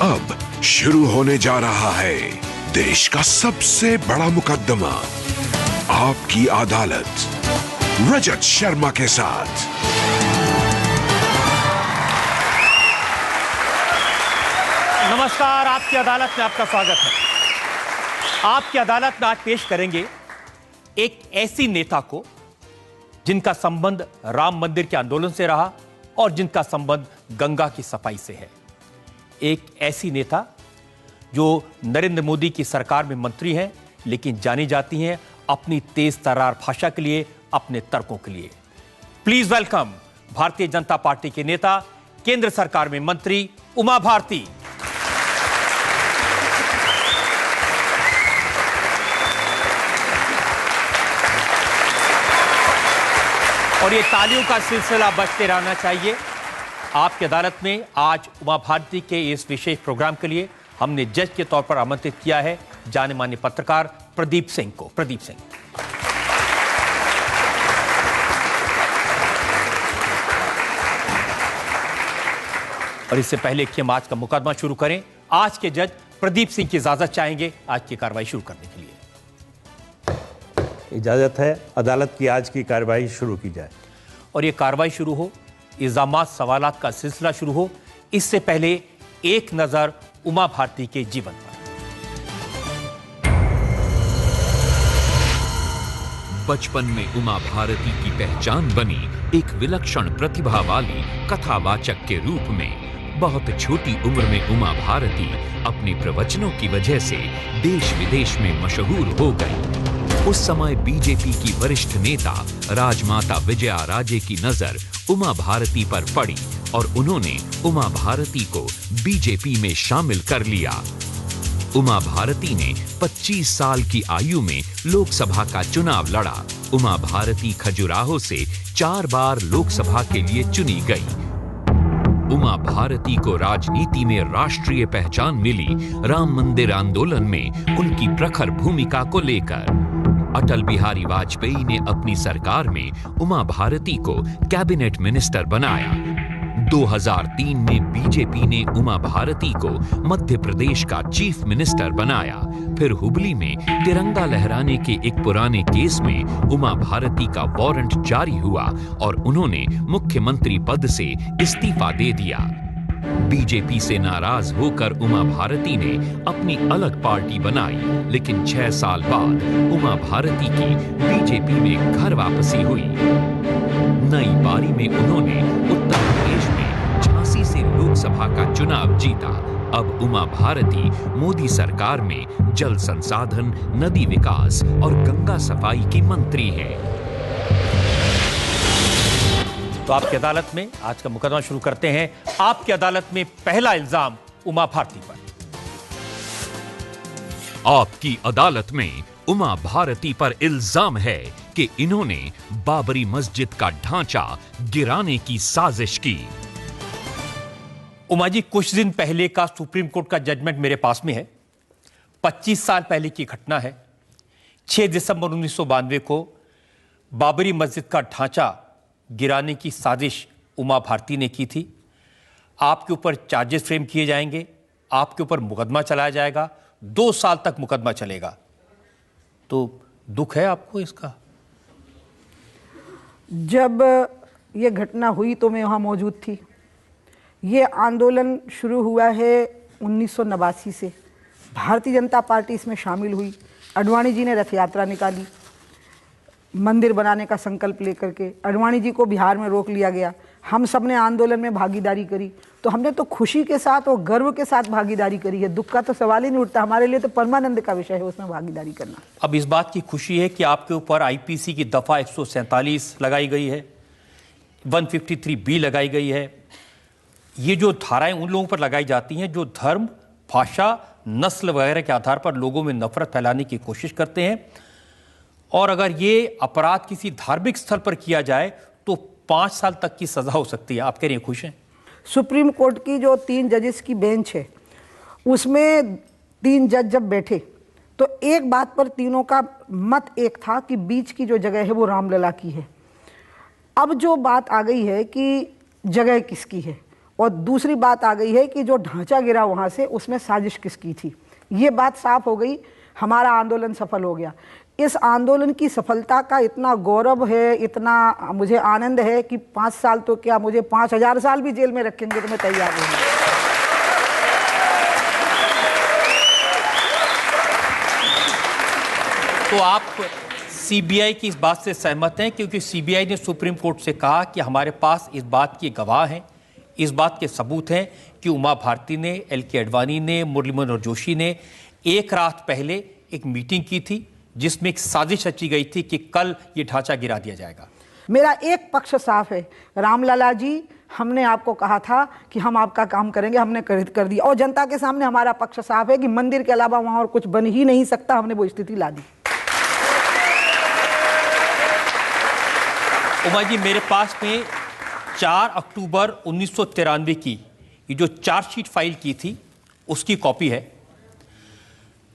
अब शुरू होने जा रहा है देश का सबसे बड़ा मुकदमा, आपकी अदालत, रजत शर्मा के साथ। नमस्कार, आपकी अदालत में आपका स्वागत है। आपकी अदालत में आज पेश करेंगे एक ऐसी नेता को जिनका संबंध राम मंदिर के आंदोलन से रहा और जिनका संबंध गंगा की सफाई से है। एक ऐसी नेता जो नरेंद्र मोदी की सरकार में मंत्री हैं, लेकिन जानी जाती हैं अपनी तेज तर्रार भाषा के लिए, अपने तर्कों के लिए। Please welcome Bharatiya Janata party के नेता, केंद्र सरकार में मंत्री उमा भारती। और ये तालियों का सिलसिला बजते रहना चाहिए। आपकी अदालत में आज उमा भारती के इस विशेष प्रोग्राम के लिए हमने जज के तौर पर आमंत्रित किया है जाने माने पत्रकार प्रदीप सिंह को। प्रदीप सिंह, और इससे पहले कि हम आज का मुकदमा शुरू करें, आज के जज प्रदीप सिंह की इजाजत चाहेंगे आज की कार्रवाई शुरू करने के लिए। इजाजत है, अदालत की आज की कार्रवाई शुरू की जाए। और ये कार्रवाई शुरू हो, इल्जामात सवालात का सिलसिला शुरू हो, इससे पहले एक नजर उमा भारती के जीवन पर। बचपन में उमा भारती की पहचान बनी एक विलक्षण प्रतिभा वाली कथावाचक के रूप में। बहुत छोटी उम्र में उमा भारती अपने प्रवचनों की वजह से देश विदेश में मशहूर हो गई। उस समय बीजेपी की वरिष्ठ नेता राजमाता विजया राजे की नजर उमा भारती पर पड़ी और उन्होंने उमा भारती को बीजेपी में शामिल कर लिया। उमा भारती ने 25 साल की आयु में लोकसभा का चुनाव लड़ा। उमा भारती खजुराहो से 4 बार लोकसभा के लिए चुनी गई। उमा भारती को राजनीति में राष्ट्रीय पहचान मिली राम मंदिर आंदोलन में उनकी प्रखर भूमिका को लेकर। अटल बिहारी वाजपेयी ने अपनी सरकार में उमा भारती को कैबिनेट मिनिस्टर बनाया। 2003 में बीजेपी ने उमा भारती को मध्य प्रदेश का चीफ मिनिस्टर बनाया। फिर हुबली में तिरंगा लहराने के एक पुराने केस में उमा भारती का वारंट जारी हुआ और उन्होंने मुख्यमंत्री पद से इस्तीफा दे दिया। बीजेपी से नाराज होकर उमा भारती ने अपनी अलग पार्टी बनाई, लेकिन 6 साल बाद उमा भारती की बीजेपी में घर वापसी हुई। नई पारी में उन्होंने उत्तर प्रदेश में झांसी से लोकसभा का चुनाव जीता। अब उमा भारती मोदी सरकार में जल संसाधन, नदी विकास और गंगा सफाई की मंत्री है। तो आपकी अदालत में आज का मुकदमा शुरू करते हैं। आपकी अदालत में पहला इल्जाम उमा भारती पर। आपकी अदालत में उमा भारती पर इल्जाम है कि इन्होंने बाबरी मस्जिद का ढांचा गिराने की साजिश की। उमा जी, कुछ दिन पहले का सुप्रीम कोर्ट का जजमेंट मेरे पास में है। 25 साल पहले की घटना है। 6 दिसंबर 1992 को बाबरी मस्जिद का ढांचा गिराने की साजिश उमा भारती ने की थी। आपके ऊपर चार्जेस फ्रेम किए जाएंगे, आपके ऊपर मुकदमा चलाया जाएगा, 2 साल तक मुकदमा चलेगा। तो दुख है आपको इसका? जब ये घटना हुई तो मैं वहाँ मौजूद थी। ये आंदोलन शुरू हुआ है 1989 से। भारतीय जनता पार्टी इसमें शामिल हुई। अडवाणी जी ने रथ यात्रा निकाली मंदिर बनाने का संकल्प लेकर के। अडवाणी जी को बिहार में रोक लिया गया। हम सब ने आंदोलन में भागीदारी करी, तो हमने तो खुशी के साथ और गर्व के साथ भागीदारी करी है। दुख का तो सवाल ही नहीं उठता। हमारे लिए तो परमानंद का विषय है उसमें भागीदारी करना। अब इस बात की खुशी है कि आपके ऊपर आईपीसी की दफा 147 लगाई गई है, 153B लगाई गई है। ये जो धाराएं उन लोगों पर लगाई जाती हैं जो धर्म, भाषा, नस्ल वगैरह के आधार पर लोगों में नफरत फैलाने की कोशिश करते हैं। और अगर ये अपराध किसी धार्मिक स्थल पर किया जाए तो 5 साल तक की सजा हो सकती है। आप कह रहे हैं खुश हैं? सुप्रीम कोर्ट की जो 3 जजेस की बेंच है उसमें 3 जज जब बैठे तो एक बात पर तीनों का मत एक था कि बीच की जो जगह है वो रामलला की है। अब जो बात आ गई है कि जगह किसकी है, और दूसरी बात आ गई है कि जो ढांचा गिरा वहाँ से, उसमें साजिश किसकी थी। ये बात साफ हो गई, हमारा आंदोलन सफल हो गया। इस आंदोलन की सफलता का इतना गौरव है, इतना मुझे आनंद है कि 5 साल तो क्या, मुझे 5000 साल भी जेल में रखेंगे तो मैं तैयार हूँ। तो आप सीबीआई की इस बात से सहमत हैं? क्योंकि सीबीआई ने सुप्रीम कोर्ट से कहा कि हमारे पास इस बात के गवाह हैं, इस बात के सबूत हैं कि उमा भारती ने, एल.के. आडवाणी ने, मुरली मनोहर जोशी ने एक रात पहले एक मीटिंग की थी जिसमें एक साजिश रची गई थी कि कल ये ढांचा गिरा दिया जाएगा। मेरा एक पक्ष साफ है, रामलला जी, हमने आपको कहा था कि हम आपका काम करेंगे, हमने कर दिया। और जनता के सामने हमारा पक्ष साफ है कि मंदिर के अलावा वहां और कुछ बन ही नहीं सकता, हमने वो स्थिति ला दी। उमा जी, मेरे पास में 4 अक्टूबर 1993 की ये जो चार्जशीट फाइल की थी उसकी कॉपी है।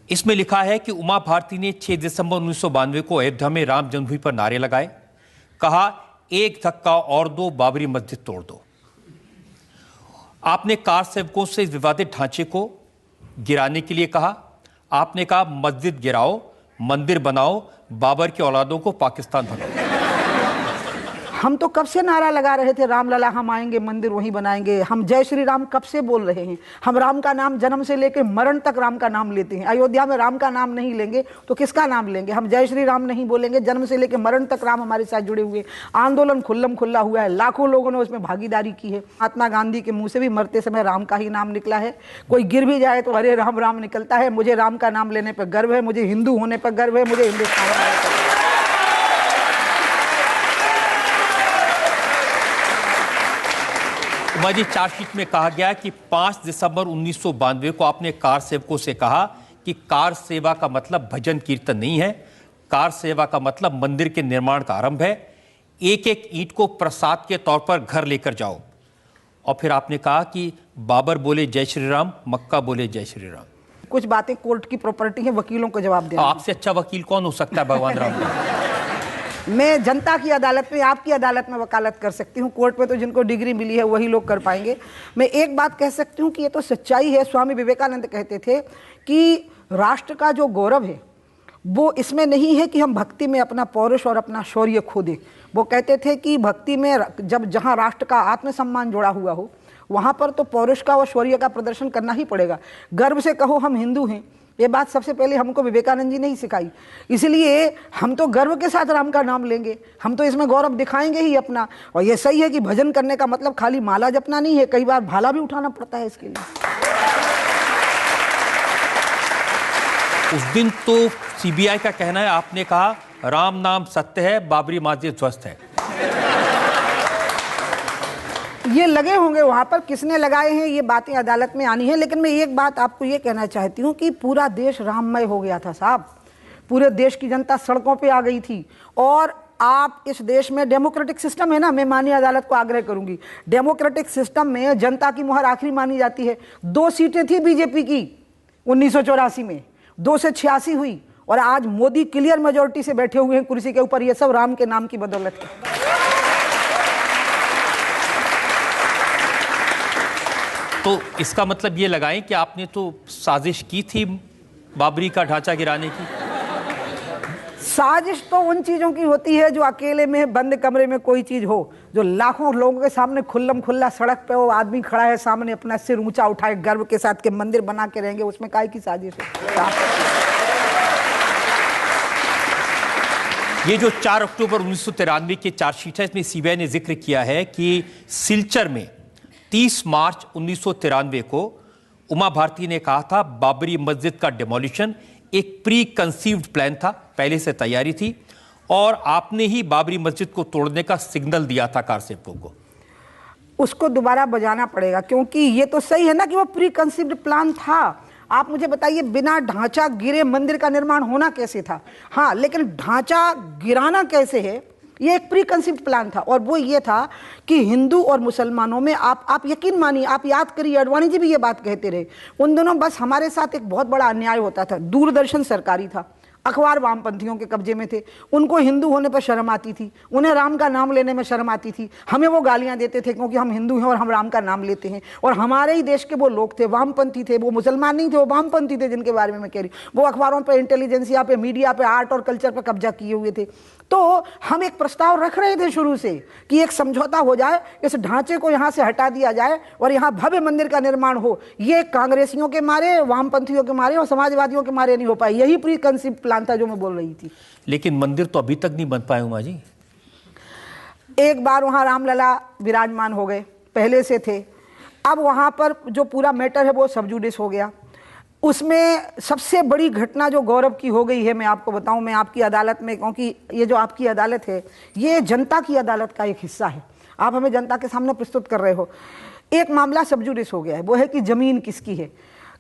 इसमें लिखा है कि उमा भारती ने 6 दिसंबर 1992 को अयोध्या में राम जन्मभूमि पर नारे लगाए, कहा एक धक्का और दो, बाबरी मस्जिद तोड़ दो। आपने कार सेवकों से इस विवादित ढांचे को गिराने के लिए कहा। आपने कहा मस्जिद गिराओ, मंदिर बनाओ, बाबर की औलादों को पाकिस्तान भगाओ। हम तो कब से नारा लगा रहे थे, रामलला हम आएंगे, मंदिर वहीं बनाएंगे। हम जय श्री राम कब से बोल रहे हैं। हम राम का नाम जन्म से लेकर मरण तक राम का नाम लेते हैं। अयोध्या में राम का नाम नहीं लेंगे तो किसका नाम लेंगे। हम जय श्री राम नहीं बोलेंगे, जन्म से लेकर मरण तक राम हमारे साथ जुड़े हुए। आंदोलन खुल्लम खुल्ला हुआ है, लाखों लोगों ने उसमें भागीदारी की है। महात्मा गांधी के मुंह से भी मरते समय राम का ही नाम निकला है। कोई गिर भी जाए तो हरे राम राम निकलता है। मुझे राम का नाम लेने पर गर्व है, मुझे हिंदू होने पर गर्व है, मुझे हिंदुस्तान। उमा जी, चार्जशीट में कहा गया कि 5 दिसंबर 1992 को आपने कार सेवकों से कहा कि कार सेवा का मतलब भजन कीर्तन नहीं है, कार सेवा का मतलब मंदिर के निर्माण का आरंभ है। एक एक ईंट को प्रसाद के तौर पर घर लेकर जाओ। और फिर आपने कहा कि बाबर बोले जय श्री राम, मक्का बोले जय श्री राम। कुछ बातें कोर्ट की प्रॉपर्टी है, वकीलों को जवाब देना। आपसे अच्छा वकील कौन हो सकता है भगवान राम का? मैं जनता की अदालत में, आपकी अदालत में वकालत कर सकती हूँ। कोर्ट में तो जिनको डिग्री मिली है वही लोग कर पाएंगे। मैं एक बात कह सकती हूँ कि ये तो सच्चाई है। स्वामी विवेकानंद कहते थे कि राष्ट्र का जो गौरव है वो इसमें नहीं है कि हम भक्ति में अपना पौरुष और अपना शौर्य खो दें। वो कहते थे कि भक्ति में जब जहाँ राष्ट्र का आत्मसम्मान जुड़ा हुआ हो वहाँ पर तो पौरुष का और शौर्य का प्रदर्शन करना ही पड़ेगा। गर्व से कहो हम हिंदू हैं, ये बात सबसे पहले हमको विवेकानंद जी ने ही सिखाई। इसलिए हम तो गर्व के साथ राम का नाम लेंगे, हम तो इसमें गौरव दिखाएंगे ही अपना। और ये सही है कि भजन करने का मतलब खाली माला जपना नहीं है, कई बार भाला भी उठाना पड़ता है इसके लिए। उस दिन तो सीबीआई का कहना है, आपने कहा राम नाम सत्य है, बाबरी मस्जिद ध्वस्त है। ये लगे होंगे वहां पर, किसने लगाए हैं ये बातें अदालत में आनी है। लेकिन मैं एक बात आपको ये कहना चाहती हूँ कि पूरा देश राममय हो गया था साहब। पूरे देश की जनता सड़कों पे आ गई थी। और आप इस देश में डेमोक्रेटिक सिस्टम है ना, मैं माननीय अदालत को आग्रह करूंगी, डेमोक्रेटिक सिस्टम में जनता की मुहर आखिरी मानी जाती है। 2 सीटें थी बीजेपी की 1984 में, 2 से 86 हुई। और आज मोदी क्लियर मेजोरिटी से बैठे हुए हैं कुर्सी के ऊपर। ये सब राम के नाम की बदौलत है। तो इसका मतलब ये लगाएं कि आपने तो साजिश की थी बाबरी का ढांचा गिराने की। साजिश तो उन चीजों की होती है जो अकेले में बंद कमरे में कोई चीज हो, जो लाखों लोगों के सामने खुल्लम खुल्ला सड़क पे वो आदमी खड़ा है सामने, अपना सिर ऊंचा उठाए गर्व के साथ के मंदिर बना के रहेंगे, उसमें काहे की साजिश है। ये जो 4 अक्टूबर 1993 की चार्जशीट है, इसमें सीबीआई ने जिक्र किया है कि सिलचर में 30 मार्च 1993 को उमा भारती ने कहा था बाबरी मस्जिद का डिमोलिशन एक प्री कंसीव्ड प्लान था, पहले से तैयारी थी। और आपने ही बाबरी मस्जिद को तोड़ने का सिग्नल दिया था कार सेवकों को। उसको दोबारा बजाना पड़ेगा, क्योंकि ये तो सही है ना कि वो प्री कंसीव्ड प्लान था। आप मुझे बताइए, बिना ढांचा गिरे मंदिर का निर्माण होना कैसे था? हाँ, लेकिन ढांचा गिराना कैसे है, ये एक प्री कंसीव्ड प्लान था। और वो ये था कि हिंदू और मुसलमानों में, आप यकीन मानिए, आप याद करिए, आडवाणी जी भी ये बात कहते रहे, उन दोनों बस हमारे साथ एक बहुत बड़ा अन्याय होता था। दूरदर्शन सरकारी था, अखबार वामपंथियों के कब्जे में थे, उनको हिंदू होने पर शर्म आती थी, उन्हें राम का नाम लेने में शर्म आती थी, हमें वो गालियां देते थे क्योंकि हम हिंदू हैं और हम राम का नाम लेते हैं। और हमारे ही देश के वो लोग थे, वामपंथी थे, वो मुसलमान नहीं थे, वो वामपंथी थे जिनके बारे में मैं कह रही हूँ। वो अखबारों पर, इंटेलिजेंसिया पे, मीडिया पे, आर्ट और कल्चर पर कब्जा किए हुए थे। तो हम एक प्रस्ताव रख रहे थे शुरू से कि एक समझौता हो जाए, इस ढांचे को यहाँ से हटा दिया जाए और यहाँ भव्य मंदिर का निर्माण हो। ये कांग्रेसियों के मारे, वामपंथियों के मारे और समाजवादियों के मारे नहीं हो पाई। यही प्री कंसीव प्लान था जो मैं बोल रही थी। लेकिन मंदिर तो अभी तक नहीं बन पाए उमा जी। एक बार वहाँ रामलला विराजमान हो गए, पहले से थे। अब वहाँ पर जो पूरा मैटर है वो सब जुडिस हो गया। उसमें सबसे बड़ी घटना जो गौरव की हो गई है, मैं आपको बताऊं, मैं आपकी अदालत में, क्योंकि ये जो आपकी अदालत है ये जनता की अदालत का एक हिस्सा है, आप हमें जनता के सामने प्रस्तुत कर रहे हो। एक मामला सब जुडिस हो गया है, वो है कि ज़मीन किसकी है।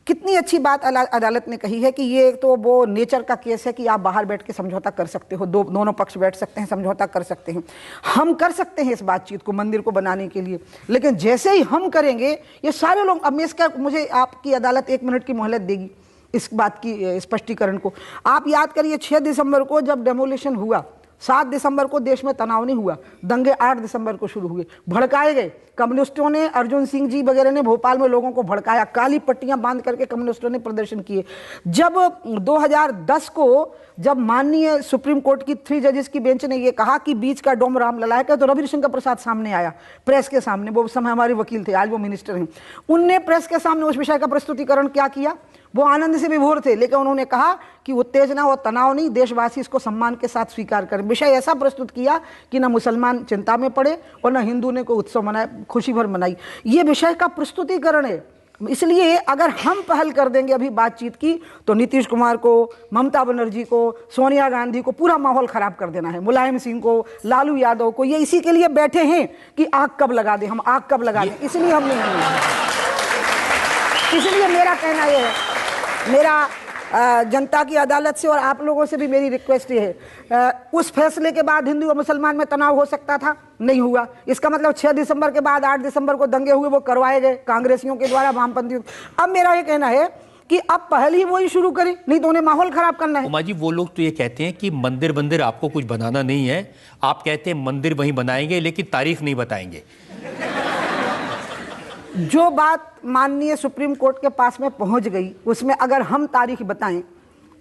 कितनी अच्छी बात अदालत ने कही है कि ये तो वो नेचर का केस है कि आप बाहर बैठ के समझौता कर सकते हो, दोनों पक्ष बैठ सकते हैं, समझौता कर सकते हैं। हम कर सकते हैं इस बातचीत को मंदिर को बनाने के लिए, लेकिन जैसे ही हम करेंगे ये सारे लोग, अब मैं इसका, मुझे आपकी अदालत 1 मिनट की मोहलत देगी इस बात की स्पष्टीकरण को। आप याद करिए 6 दिसंबर को जब डेमोलिशन हुआ, 7 दिसंबर को देश में तनाव नहीं हुआ, दंगे 8 दिसंबर को शुरू हुए, भड़काए गए कम्युनिस्टों ने, अर्जुन सिंह जी वगैरह ने भोपाल में लोगों को भड़काया, काली पट्टियां बांध करके कम्युनिस्टों ने प्रदर्शन किए। जब 2010 को जब माननीय सुप्रीम कोर्ट की 3 जजेस की बेंच ने ये कहा कि बीच का डोम रामलला है, तो रविशंकर प्रसाद सामने आया प्रेस के सामने, वो उस समय हमारे वकील थे, आज वो मिनिस्टर हैं। उनने प्रेस के सामने उस विषय का प्रस्तुतिकरण क्या किया, वो आनंद से विभोर थे, लेकिन उन्होंने कहा कि उत्तेजना और तनाव नहीं, देशवासी इसको सम्मान के साथ स्वीकार करें। विषय ऐसा प्रस्तुत किया कि ना मुसलमान चिंता में पड़े और ना हिंदू ने कोई उत्सव मनाया, खुशी भर मनाई। ये विषय का प्रस्तुतिकरण है। इसलिए अगर हम पहल कर देंगे अभी बातचीत की, तो नीतीश कुमार को, ममता बनर्जी को, सोनिया गांधी को पूरा माहौल खराब कर देना है, मुलायम सिंह को, लालू यादव को। ये इसी के लिए बैठे हैं कि आग कब लगा दें, हम आग कब लगा दें, इसलिए हम नहीं। इसलिए मेरा कहना यह है, मेरा जनता की अदालत से और आप लोगों से भी मेरी रिक्वेस्ट ये है, उस फैसले के बाद हिंदू और मुसलमान में तनाव हो सकता था, नहीं हुआ। इसका मतलब 6 दिसंबर के बाद 8 दिसंबर को दंगे हुए, वो करवाए गए कांग्रेसियों के द्वारा, वामपंथियों। अब मेरा ये कहना है कि अब पहले ही वही शुरू करें, नहीं तो उन्हें माहौल खराब करना है। उमा जी, वो लोग तो ये कहते हैं कि मंदिर आपको कुछ बनाना नहीं है, आप कहते हैं मंदिर वहीं बनाएंगे लेकिन तारीख नहीं बताएंगे। जो बात माननीय सुप्रीम कोर्ट के पास में पहुंच गई, उसमें अगर हम तारीख बताएं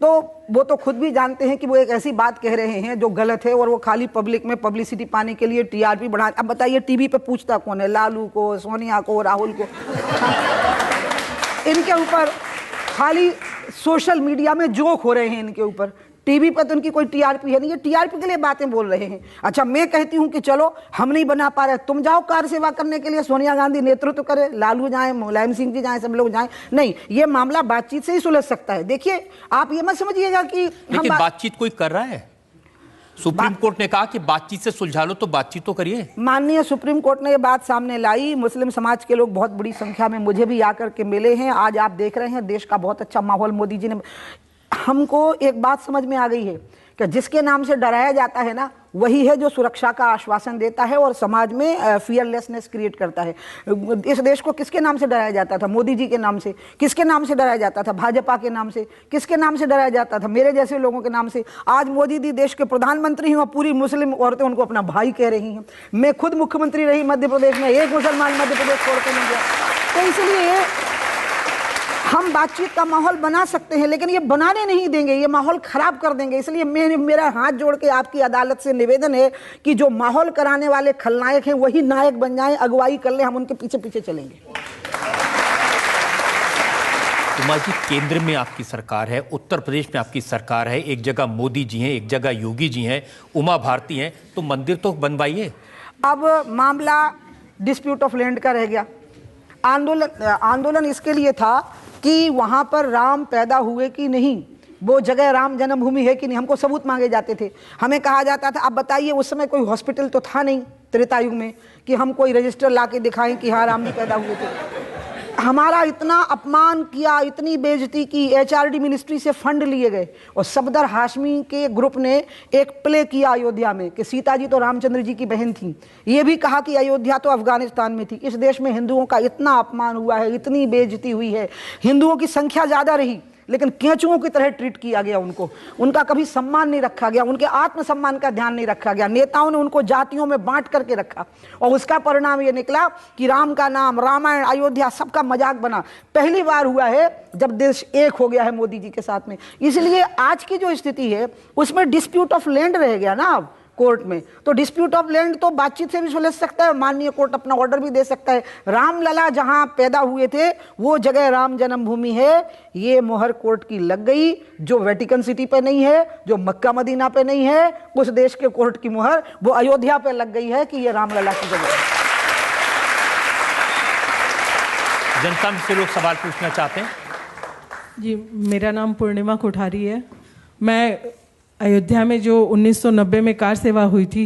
तो वो तो खुद भी जानते हैं कि वो एक ऐसी बात कह रहे हैं जो गलत है, और वो खाली पब्लिक में पब्लिसिटी पाने के लिए, टीआरपी बढ़ा। अब बताइए टीवी पे पूछता कौन है, लालू को, सोनिया को, राहुल को? इनके ऊपर खाली सोशल मीडिया में जोक हो रहे हैं इनके ऊपर, टीवी पर तो इनकी कोई टीआरपी है नहीं, ये टीआरपी के लिए बातें बोल रहे हैं। अच्छा, मैं कहती हूं कि चलो हम नहीं बना पा रहे, तुम जाओ कार सेवा करने के लिए, सोनिया गांधी नेतृत्व करे, लालू जाएं, मुलायम सिंह जी जाएं, सब लोग जाएं। नहीं, ये मामला बातचीत से ही सुलझ सकता है। देखिए, आप ये मत समझिएगा कि लेकिन बातचीत कोई कर रहा है। सुप्रीम कोर्ट ने कहा कि बातचीत से सुलझा लो, तो बातचीत तो करिए। माननीय सुप्रीम कोर्ट ने ये बात सामने लाई, मुस्लिम समाज के लोग बहुत बड़ी संख्या में मुझे भी आकर के मिले हैं। आज आप देख रहे हैं देश का बहुत अच्छा माहौल मोदी जी ने। हमको एक बात समझ में आ गई है कि जिसके नाम से डराया जाता है ना, वही है जो सुरक्षा का आश्वासन देता है और समाज में फियरलेसनेस क्रिएट करता है। इस देश को किसके नाम से डराया जाता था? मोदी जी के नाम से। किसके नाम से डराया जाता था? भाजपा के नाम से। किसके नाम से डराया जाता था? मेरे जैसे लोगों के नाम से। आज मोदी जी देश के प्रधानमंत्री हैं और पूरी मुस्लिम औरतें उनको अपना भाई कह रही हैं। मैं खुद मुख्यमंत्री रही मध्य प्रदेश में, एक मुसलमान मध्य प्रदेश छोड़ के नहीं गया। तो इसलिए हम बातचीत का माहौल बना सकते हैं, लेकिन ये बनाने नहीं देंगे, ये माहौल खराब कर देंगे। इसलिए मेरा हाथ जोड़ के आपकी अदालत से निवेदन है कि जो माहौल कराने वाले खलनायक हैं वही नायक बन जाएं, अगुवाई कर लें, हम उनके पीछे पीछे चलेंगे। उमा जी, केंद्र में आपकी सरकार है, उत्तर प्रदेश में आपकी सरकार है, एक जगह मोदी जी हैं, एक जगह योगी जी हैं, उमा भारती हैं, तो मंदिर तो बनवाइए। अब मामला डिस्प्यूट ऑफ लैंड का रह गया। आंदोलन इसके लिए था कि वहाँ पर राम पैदा हुए कि नहीं, वो जगह राम जन्मभूमि है कि नहीं, हमको सबूत मांगे जाते थे। हमें कहा जाता था, अब बताइए, उस समय कोई हॉस्पिटल तो था नहीं त्रेता युग में कि हम कोई रजिस्टर ला के दिखाएं कि हाँ राम जी पैदा हुए थे। हमारा इतना अपमान किया, इतनी बेइज्जती की, एचआरडी मिनिस्ट्री से फंड लिए गए और सफदर हाशमी के ग्रुप ने एक प्ले किया अयोध्या में कि सीता जी तो रामचंद्र जी की बहन थी। ये भी कहा कि अयोध्या तो अफगानिस्तान में थी। इस देश में हिंदुओं का इतना अपमान हुआ है, इतनी बेइज्जती हुई है, हिंदुओं की संख्या ज़्यादा रही लेकिन केंचुओं की तरह ट्रीट किया गया उनको, उनका कभी सम्मान नहीं रखा गया, उनके आत्मसम्मान का ध्यान नहीं रखा गया, नेताओं ने उनको जातियों में बांट करके रखा और उसका परिणाम ये निकला कि राम का नाम, रामायण, अयोध्या सबका मजाक बना। पहली बार हुआ है जब देश एक हो गया है मोदी जी के साथ में। इसलिए आज की जो स्थिति है उसमें डिस्प्यूट ऑफ लैंड रह गया ना अब कोर्ट में, तो डिस्प्यूट ऑफ लैंड तो बातचीत से भी सुलझ सकता है, माननीय कोर्ट अपना ऑर्डर भी दे सकता है। रामलला जहां पैदा हुए थे वो जगह राम जन्मभूमि है, ये मोहर कोर्ट की लग गई, जो वेटिकन सिटी पे नहीं है, जो मक्का मदीना पे नहीं है, उस देश के कोर्ट की मोहर वो अयोध्या पे लग गई है कि ये रामलला की जगह है। जनता से लोग सवाल पूछना चाहते हैं। जी, मेरा नाम पूर्णिमा कोठारी है। मैं अयोध्या में जो 1990 में कार सेवा हुई थी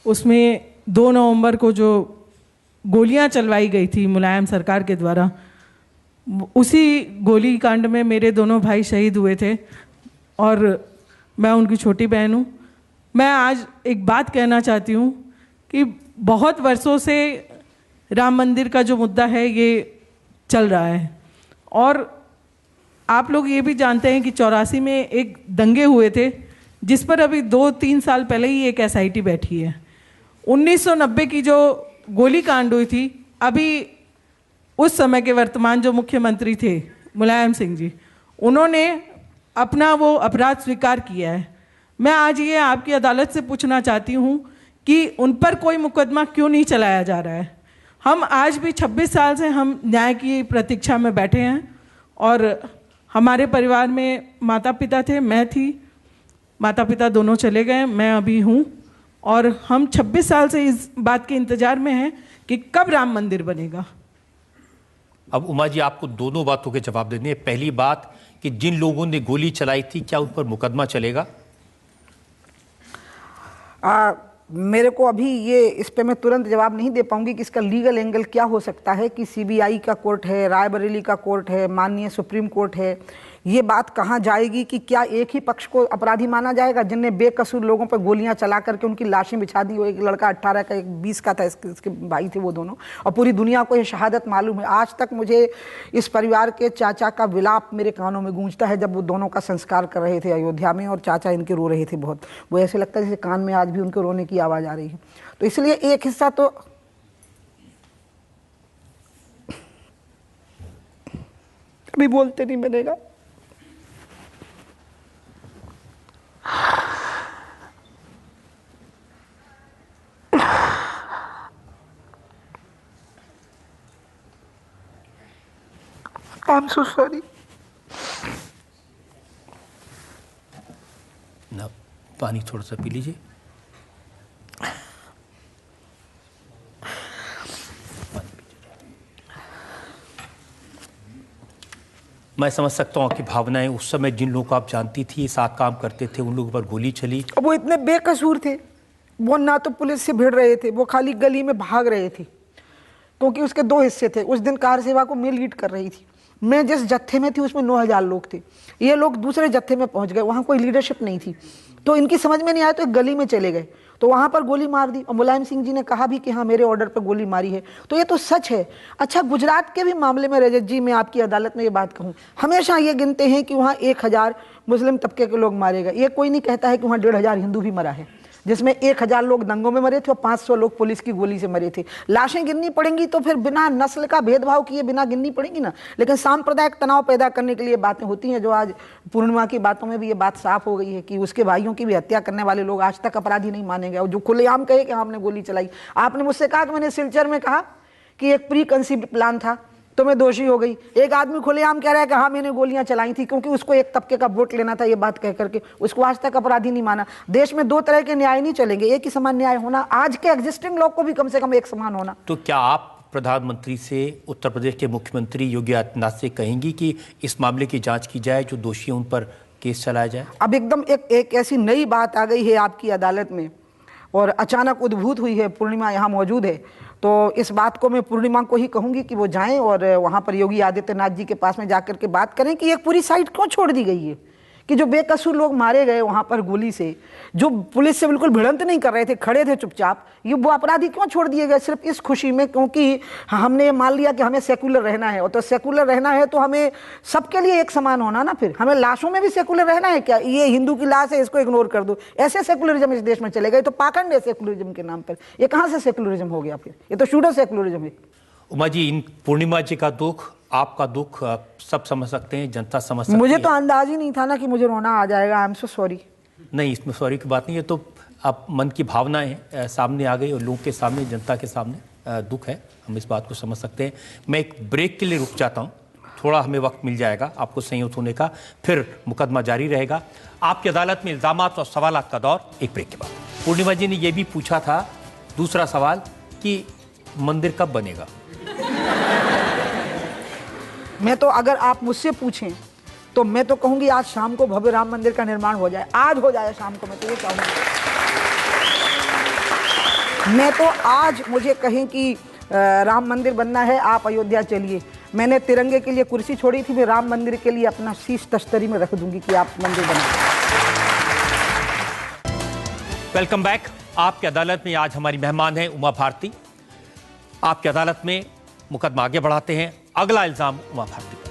उसमें 2 नवंबर को जो गोलियां चलवाई गई थी मुलायम सरकार के द्वारा, उसी गोली कांड में मेरे दोनों भाई शहीद हुए थे और मैं उनकी छोटी बहन हूँ। मैं आज एक बात कहना चाहती हूँ कि बहुत वर्षों से राम मंदिर का जो मुद्दा है ये चल रहा है और आप लोग ये भी जानते हैं कि 84 में एक दंगे हुए थे जिस पर अभी 2-3 साल पहले ही एक SIT बैठी है। 1990 की जो गोली कांड हुई थी, अभी उस समय के वर्तमान जो मुख्यमंत्री थे मुलायम सिंह जी, उन्होंने अपना वो अपराध स्वीकार किया है। मैं आज ये आपकी अदालत से पूछना चाहती हूँ कि उन पर कोई मुकदमा क्यों नहीं चलाया जा रहा है। हम आज भी 26 साल से हम न्याय की प्रतीक्षा में बैठे हैं और हमारे परिवार में माता पिता थे, मैं थी, माता पिता दोनों चले गए, मैं अभी हूँ और हम 26 साल से इस बात के इंतजार में हैं कि कब राम मंदिर बनेगा। अब उमा जी आपको दोनों बातों के जवाब देने हैं। पहली बात कि जिन लोगों ने गोली चलाई थी क्या उन पर मुकदमा चलेगा? मेरे को अभी ये इस पे मैं तुरंत जवाब नहीं दे पाऊंगी कि इसका लीगल एंगल क्या हो सकता है कि CBI का कोर्ट है, रायबरेली का कोर्ट है, माननीय सुप्रीम कोर्ट है, ये बात कहाँ जाएगी कि क्या एक ही पक्ष को अपराधी माना जाएगा जिनने बेकसूर लोगों पर गोलियां चला करके उनकी लाशें बिछा दी हो। एक लड़का 18 का, एक 20 का था, इसके भाई थे वो दोनों, और पूरी दुनिया को ये शहादत मालूम है। आज तक मुझे इस परिवार के चाचा का विलाप मेरे कानों में गूंजता है जब वो दोनों का संस्कार कर रहे थे अयोध्या में और चाचा इनके रो रहे थे बहुत। वो ऐसे लगता है जैसे कान में आज भी उनके रोने की आवाज़ आ रही है। तो इसलिए एक हिस्सा तो अभी बोलते नहीं बनेगा। I'm so sorry. ना पानी थोड़ा सा पी लीजिए। मैं समझ सकता हूँ आपकी भावनाएं। उस समय जिन लोगों को आप जानती थी, साथ काम करते थे, उन लोगों पर गोली चली। अब वो इतने बेकसूर थे, वो ना तो पुलिस से भिड़ रहे थे, वो खाली गली में भाग रहे थे, क्योंकि उसके 2 हिस्से थे। उस दिन कार सेवा को मैं लीड कर रही थी, मैं जिस जत्थे में थी उसमें 9000 लोग थे, ये लोग दूसरे जत्थे में पहुंच गए, वहाँ कोई लीडरशिप नहीं थी, तो इनकी समझ में नहीं आया तो एक गली में चले गए, तो वहाँ पर गोली मार दी और मुलायम सिंह जी ने कहा भी कि हाँ मेरे ऑर्डर पर गोली मारी है, तो ये तो सच है। अच्छा, गुजरात के भी मामले में रजत जी, मैं आपकी अदालत में ये बात कहूँ, हमेशा ये गिनते हैं कि वहाँ 1000 मुस्लिम तबके के लोग मारे गए, ये कोई नहीं कहता है कि वहाँ 1500 हिंदू भी मरा है, जिसमें 1000 लोग दंगों में मरे थे और 500 लोग पुलिस की गोली से मरे थे। लाशें गिननी पड़ेंगी तो फिर बिना नस्ल का भेदभाव किए बिना गिननी पड़ेंगी ना, लेकिन सांप्रदायिक तनाव पैदा करने के लिए बातें होती हैं, जो आज पूर्णिमा की बातों में भी ये बात साफ हो गई है कि उसके भाइयों की भी हत्या करने वाले लोग आज तक अपराधी नहीं माने गए, और जो खुलेआम कहे कि हमने गोली चलाई। आपने मुझसे कहा कि मैंने सिलचर में कहा कि एक प्री कंसीव्ड प्लान था तो मैं दोषी हो गई। एक आदमी खुलेआम कह रहा है कि हाँ मैंने गोलियां चलाई थी क्योंकि उसको एक तबके का वोट लेना था, ये बात कह करके उसको आज तक अपराधी नहीं माना। देश में 2 तरह के न्याय नहीं चलेंगे, एक ही समान न्याय होना, आज के एग्जिस्टिंग लोग को भी कम से कम एक समान होना। तो क्या आप प्रधानमंत्री से, उत्तर प्रदेश के मुख्यमंत्री योगी आदित्यनाथ से कहेंगी कि इस मामले की जांच की जाए, जो दोषी हैं उन पर केस चलाया जाए? अब एकदम एक ऐसी नई बात आ गई है आपकी अदालत में और अचानक उद्भूत हुई है, पूर्णिमा यहाँ मौजूद है, तो इस बात को मैं पूर्णिमा को ही कहूँगी कि वो जाएं और वहाँ पर योगी आदित्यनाथ जी के पास में जाकर के बात करें कि एक पूरी साइड क्यों छोड़ दी गई है, कि जो बेकसूर लोग मारे गए वहां पर गोली से, जो पुलिस से बिल्कुल भिड़ंत नहीं कर रहे थे, खड़े थे चुपचाप, ये वो अपराधी क्यों छोड़ दिए गए? सिर्फ इस खुशी में क्योंकि हमने मान लिया कि हमें सेकुलर रहना है, और तो सेकुलर रहना है तो हमें सबके लिए एक समान होना ना, फिर हमें लाशों में भी सेकुलर रहना है क्या? ये हिंदू की लाश है, इसको इग्नोर कर दो, ऐसे सेकुलरिज्म इस देश में चलेगा? ये तो पाखंड है सेकुलरिज्म के नाम पर। ये कहाँ से सेकुलरिज्म हो गया फिर? ये तो शूडो सेकुलरिज्म है। उमा जी, इन पूर्णिमा जी का दुख, आपका दुख सब समझ सकते हैं, जनता समझ सकती है। मुझे तो अंदाज ही नहीं था ना कि मुझे रोना आ जाएगा। I am so sorry. नहीं, इसमें सॉरी की बात नहीं है, तो आप मन की भावनाएं सामने आ गई और लोगों के सामने, जनता के सामने दुख है, हम इस बात को समझ सकते हैं। मैं एक ब्रेक के लिए रुक जाता हूं, थोड़ा हमें वक्त मिल जाएगा आपको संयत होने का, फिर मुकदमा जारी रहेगा। आपकी अदालत में इल्जामात और सवालात का दौर, एक ब्रेक के बाद। पूर्णिमा जी ने यह भी पूछा था, दूसरा सवाल, कि मंदिर कब बनेगा? मैं तो, अगर आप मुझसे पूछें तो मैं तो कहूंगी आज शाम को भव्य राम मंदिर का निर्माण हो जाए, आज हो जाए शाम को। मैं तो ये चाहूंगी, मैं तो आज मुझे कहें कि राम मंदिर बनना है, आप अयोध्या चलिए। मैंने तिरंगे के लिए कुर्सी छोड़ी थी, मैं राम मंदिर के लिए अपना शीश तश्तरी में रख दूंगी कि आप मंदिर बनाएं। Welcome back. आपकी अदालत में आज हमारी मेहमान है उमा भारती। आपकी अदालत में मुकदमा आगे बढ़ाते हैं। अगला इल्जाम उमा भारती पर।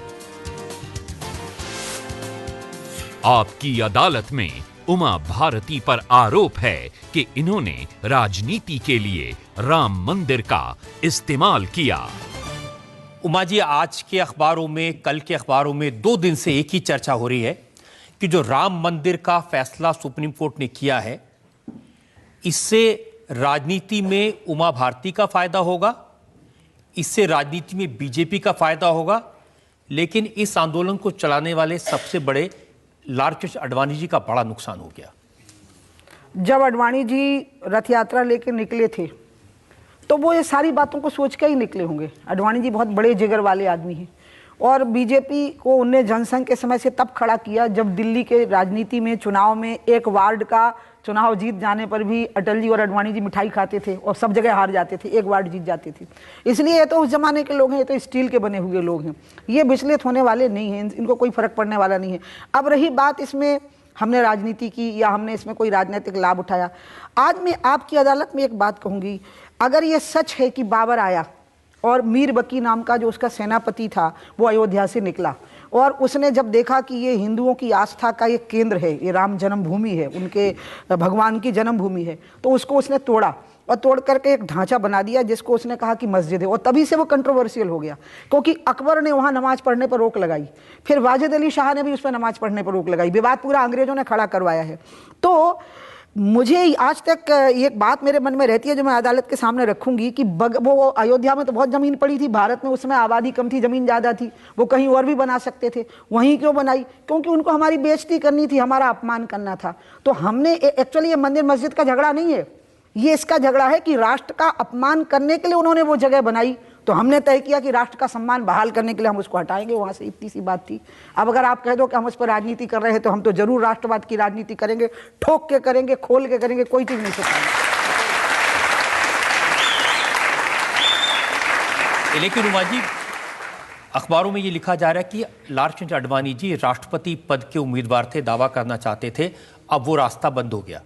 आपकी अदालत में उमा भारती पर आरोप है कि इन्होंने राजनीति के लिए राम मंदिर का इस्तेमाल किया। उमा जी, आज के अखबारों में, कल के अखबारों में 2 दिन से एक ही चर्चा हो रही है कि जो राम मंदिर का फैसला सुप्रीम कोर्ट ने किया है, इससे राजनीति में उमा भारती का फायदा होगा, इससे राजनीति में बीजेपी का फायदा होगा, लेकिन इस आंदोलन को चलाने वाले सबसे बड़े लालकृष्ण आडवाणी जी का बड़ा नुकसान हो गया। जब आडवाणी जी रथ यात्रा लेकर निकले थे तो वो ये सारी बातों को सोच के ही निकले होंगे। आडवाणी जी बहुत बड़े जिगर वाले आदमी हैं, और बीजेपी को उनने जनसंघ के समय से तब खड़ा किया जब दिल्ली के राजनीति में, चुनाव में, एक वार्ड का चुनाव जीत जाने पर भी अटल जी और आडवाणी जी मिठाई खाते थे और सब जगह हार जाते थे, एक वार्ड जीत जाते थे। इसलिए ये तो उस जमाने के लोग हैं, ये तो स्टील के बने हुए लोग हैं, ये विचलित होने वाले नहीं हैं, इनको कोई फर्क पड़ने वाला नहीं है। अब रही बात इसमें हमने राजनीति की या हमने इसमें कोई राजनीतिक लाभ उठाया, आज मैं आपकी अदालत में एक बात कहूँगी, अगर ये सच है कि बाबर आया और मीर बकी नाम का जो उसका सेनापति था वो अयोध्या से निकला, और उसने जब देखा कि ये हिंदुओं की आस्था का ये केंद्र है, ये राम जन्मभूमि है, उनके भगवान की जन्मभूमि है, तो उसको उसने तोड़ा और तोड़ करके एक ढांचा बना दिया जिसको उसने कहा कि मस्जिद है, और तभी से वो कंट्रोवर्शियल हो गया, क्योंकि अकबर ने वहाँ नमाज पढ़ने पर रोक लगाई, फिर वाजिद अली शाह ने भी उस पर नमाज पढ़ने पर रोक लगाई, विवाद पूरा अंग्रेजों ने खड़ा करवाया है। तो मुझे आज तक एक बात मेरे मन में रहती है जो मैं अदालत के सामने रखूंगी कि वो अयोध्या में तो बहुत ज़मीन पड़ी थी, भारत में उस समय आबादी कम थी, ज़मीन ज़्यादा थी, वो कहीं और भी बना सकते थे, वहीं क्यों बनाई? क्योंकि उनको हमारी बेइज्जती करनी थी, हमारा अपमान करना था। तो हमने एक्चुअली ये मंदिर मस्जिद का झगड़ा नहीं है, ये इसका झगड़ा है कि राष्ट्र का अपमान करने के लिए उन्होंने वो जगह बनाई, तो हमने तय किया कि राष्ट्र का सम्मान बहाल करने के लिए हम उसको हटाएंगे वहाँ से, इतनी सी बात थी। अब अगर आप कह दो कि हम उस पर राजनीति कर रहे हैं तो हम तो जरूर राष्ट्रवाद की राजनीति करेंगे, ठोक के करेंगे, खोल के करेंगे, कोई चीज़ नहीं छुपाएंगे। लेकिन उमा जी, अखबारों में ये लिखा जा रहा है कि लालकृष्ण आडवाणी जी राष्ट्रपति पद के उम्मीदवार थे, दावा करना चाहते थे, अब वो रास्ता बंद हो गया,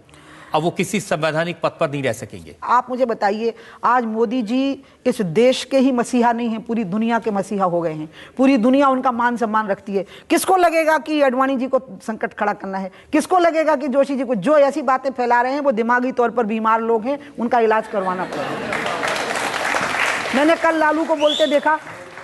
अब वो किसी संवैधानिक पद पर नहीं रह सकेंगे। आप मुझे बताइए, आज मोदी जी इस देश के ही मसीहा नहीं हैं, पूरी दुनिया के मसीहा हो गए हैं, पूरी दुनिया उनका मान सम्मान रखती है। किसको लगेगा कि आडवाणी जी को संकट खड़ा करना है? किसको लगेगा कि जोशी जी को? जो ऐसी बातें फैला रहे हैं वो दिमागी तौर पर बीमार लोग हैं, उनका इलाज करवाना पड़ेगा। मैंने कल लालू को बोलते देखा,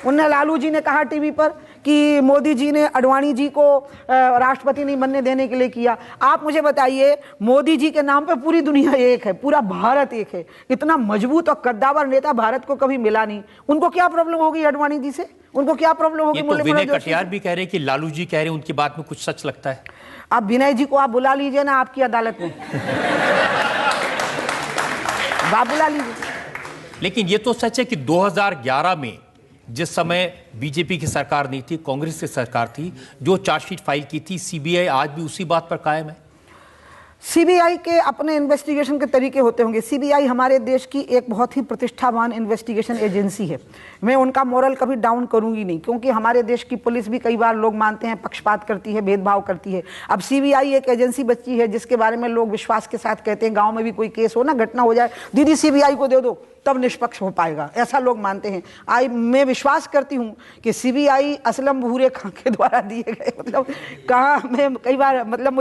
उनने, लालू जी ने कहा टीवी पर कि मोदी जी ने आडवाणी जी को राष्ट्रपति नहीं बनने देने के लिए किया। आप मुझे बताइए, मोदी जी के नाम पे पूरी दुनिया एक है, पूरा भारत एक है, इतना मजबूत और कद्दावर नेता भारत को कभी मिला नहीं। उनको क्या प्रॉब्लम होगी आडवाणी जी से? उनको क्या प्रॉब्लम होगी? ये तो विनय कटियार भी कह रहे हैं कि लालू जी कह रहे हैं, उनकी बात में कुछ सच लगता है। आप विनय जी को आप बुला लीजिए ना आपकी अदालत में, आप बुला लीजिए। लेकिन ये तो सच है कि 2011 में जिस समय बीजेपी की सरकार नहीं थी, कांग्रेस की सरकार थी, जो चार्जशीट फाइल की थी सीबीआई, आज भी उसी बात पर कायम है। सीबीआई के अपने इन्वेस्टिगेशन के तरीके होते होंगे। सीबीआई हमारे देश की एक बहुत ही प्रतिष्ठावान इन्वेस्टिगेशन एजेंसी है। मैं उनका मोरल कभी डाउन करूंगी नहीं, क्योंकि हमारे देश की पुलिस भी कई बार लोग मानते हैं पक्षपात करती है, भेदभाव करती है। अब सीबीआई एक एजेंसी बची है जिसके बारे में लोग विश्वास के साथ कहते हैं, गाँव में भी कोई केस हो ना, घटना हो जाए, दीदी सीबीआई को दे दो तब निष्पक्ष हो पाएगा, ऐसा लोग मानते हैं। मैं विश्वास करती हूँ कि सीबीआई असलम भूरे खां के द्वारा दिए गए, मतलब कहाँ मैं कई बार मतलब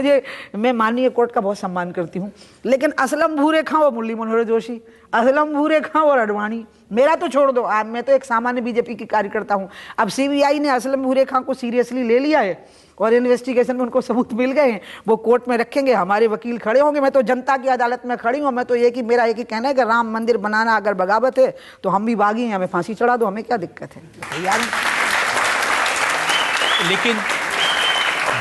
मैं माननीय कोर्ट का बहुत सम्मान करती हूँ, लेकिन असलम भूरे खां और मुरली मनोहर जोशी, असलम भूरे खां और अडवाणी, मेरा तो छोड़ दो। मैं तो एक सामान्य बीजेपी की कार्यकर्ता हूँ। अब सीबीआई ने असलम भूरे खां को सीरियसली ले लिया है और इन्वेस्टिगेशन में उनको सबूत मिल गए हैं, वो कोर्ट में रखेंगे, हमारे वकील खड़े होंगे। मैं तो जनता की अदालत में खड़ी हूँ। मैं तो मेरा एक ही कहना है कि राम मंदिर बनाना अगर बगावत है तो हम भी बागी हैं, हमें फांसी चढ़ा दो, हमें क्या दिक्कत है यार। लेकिन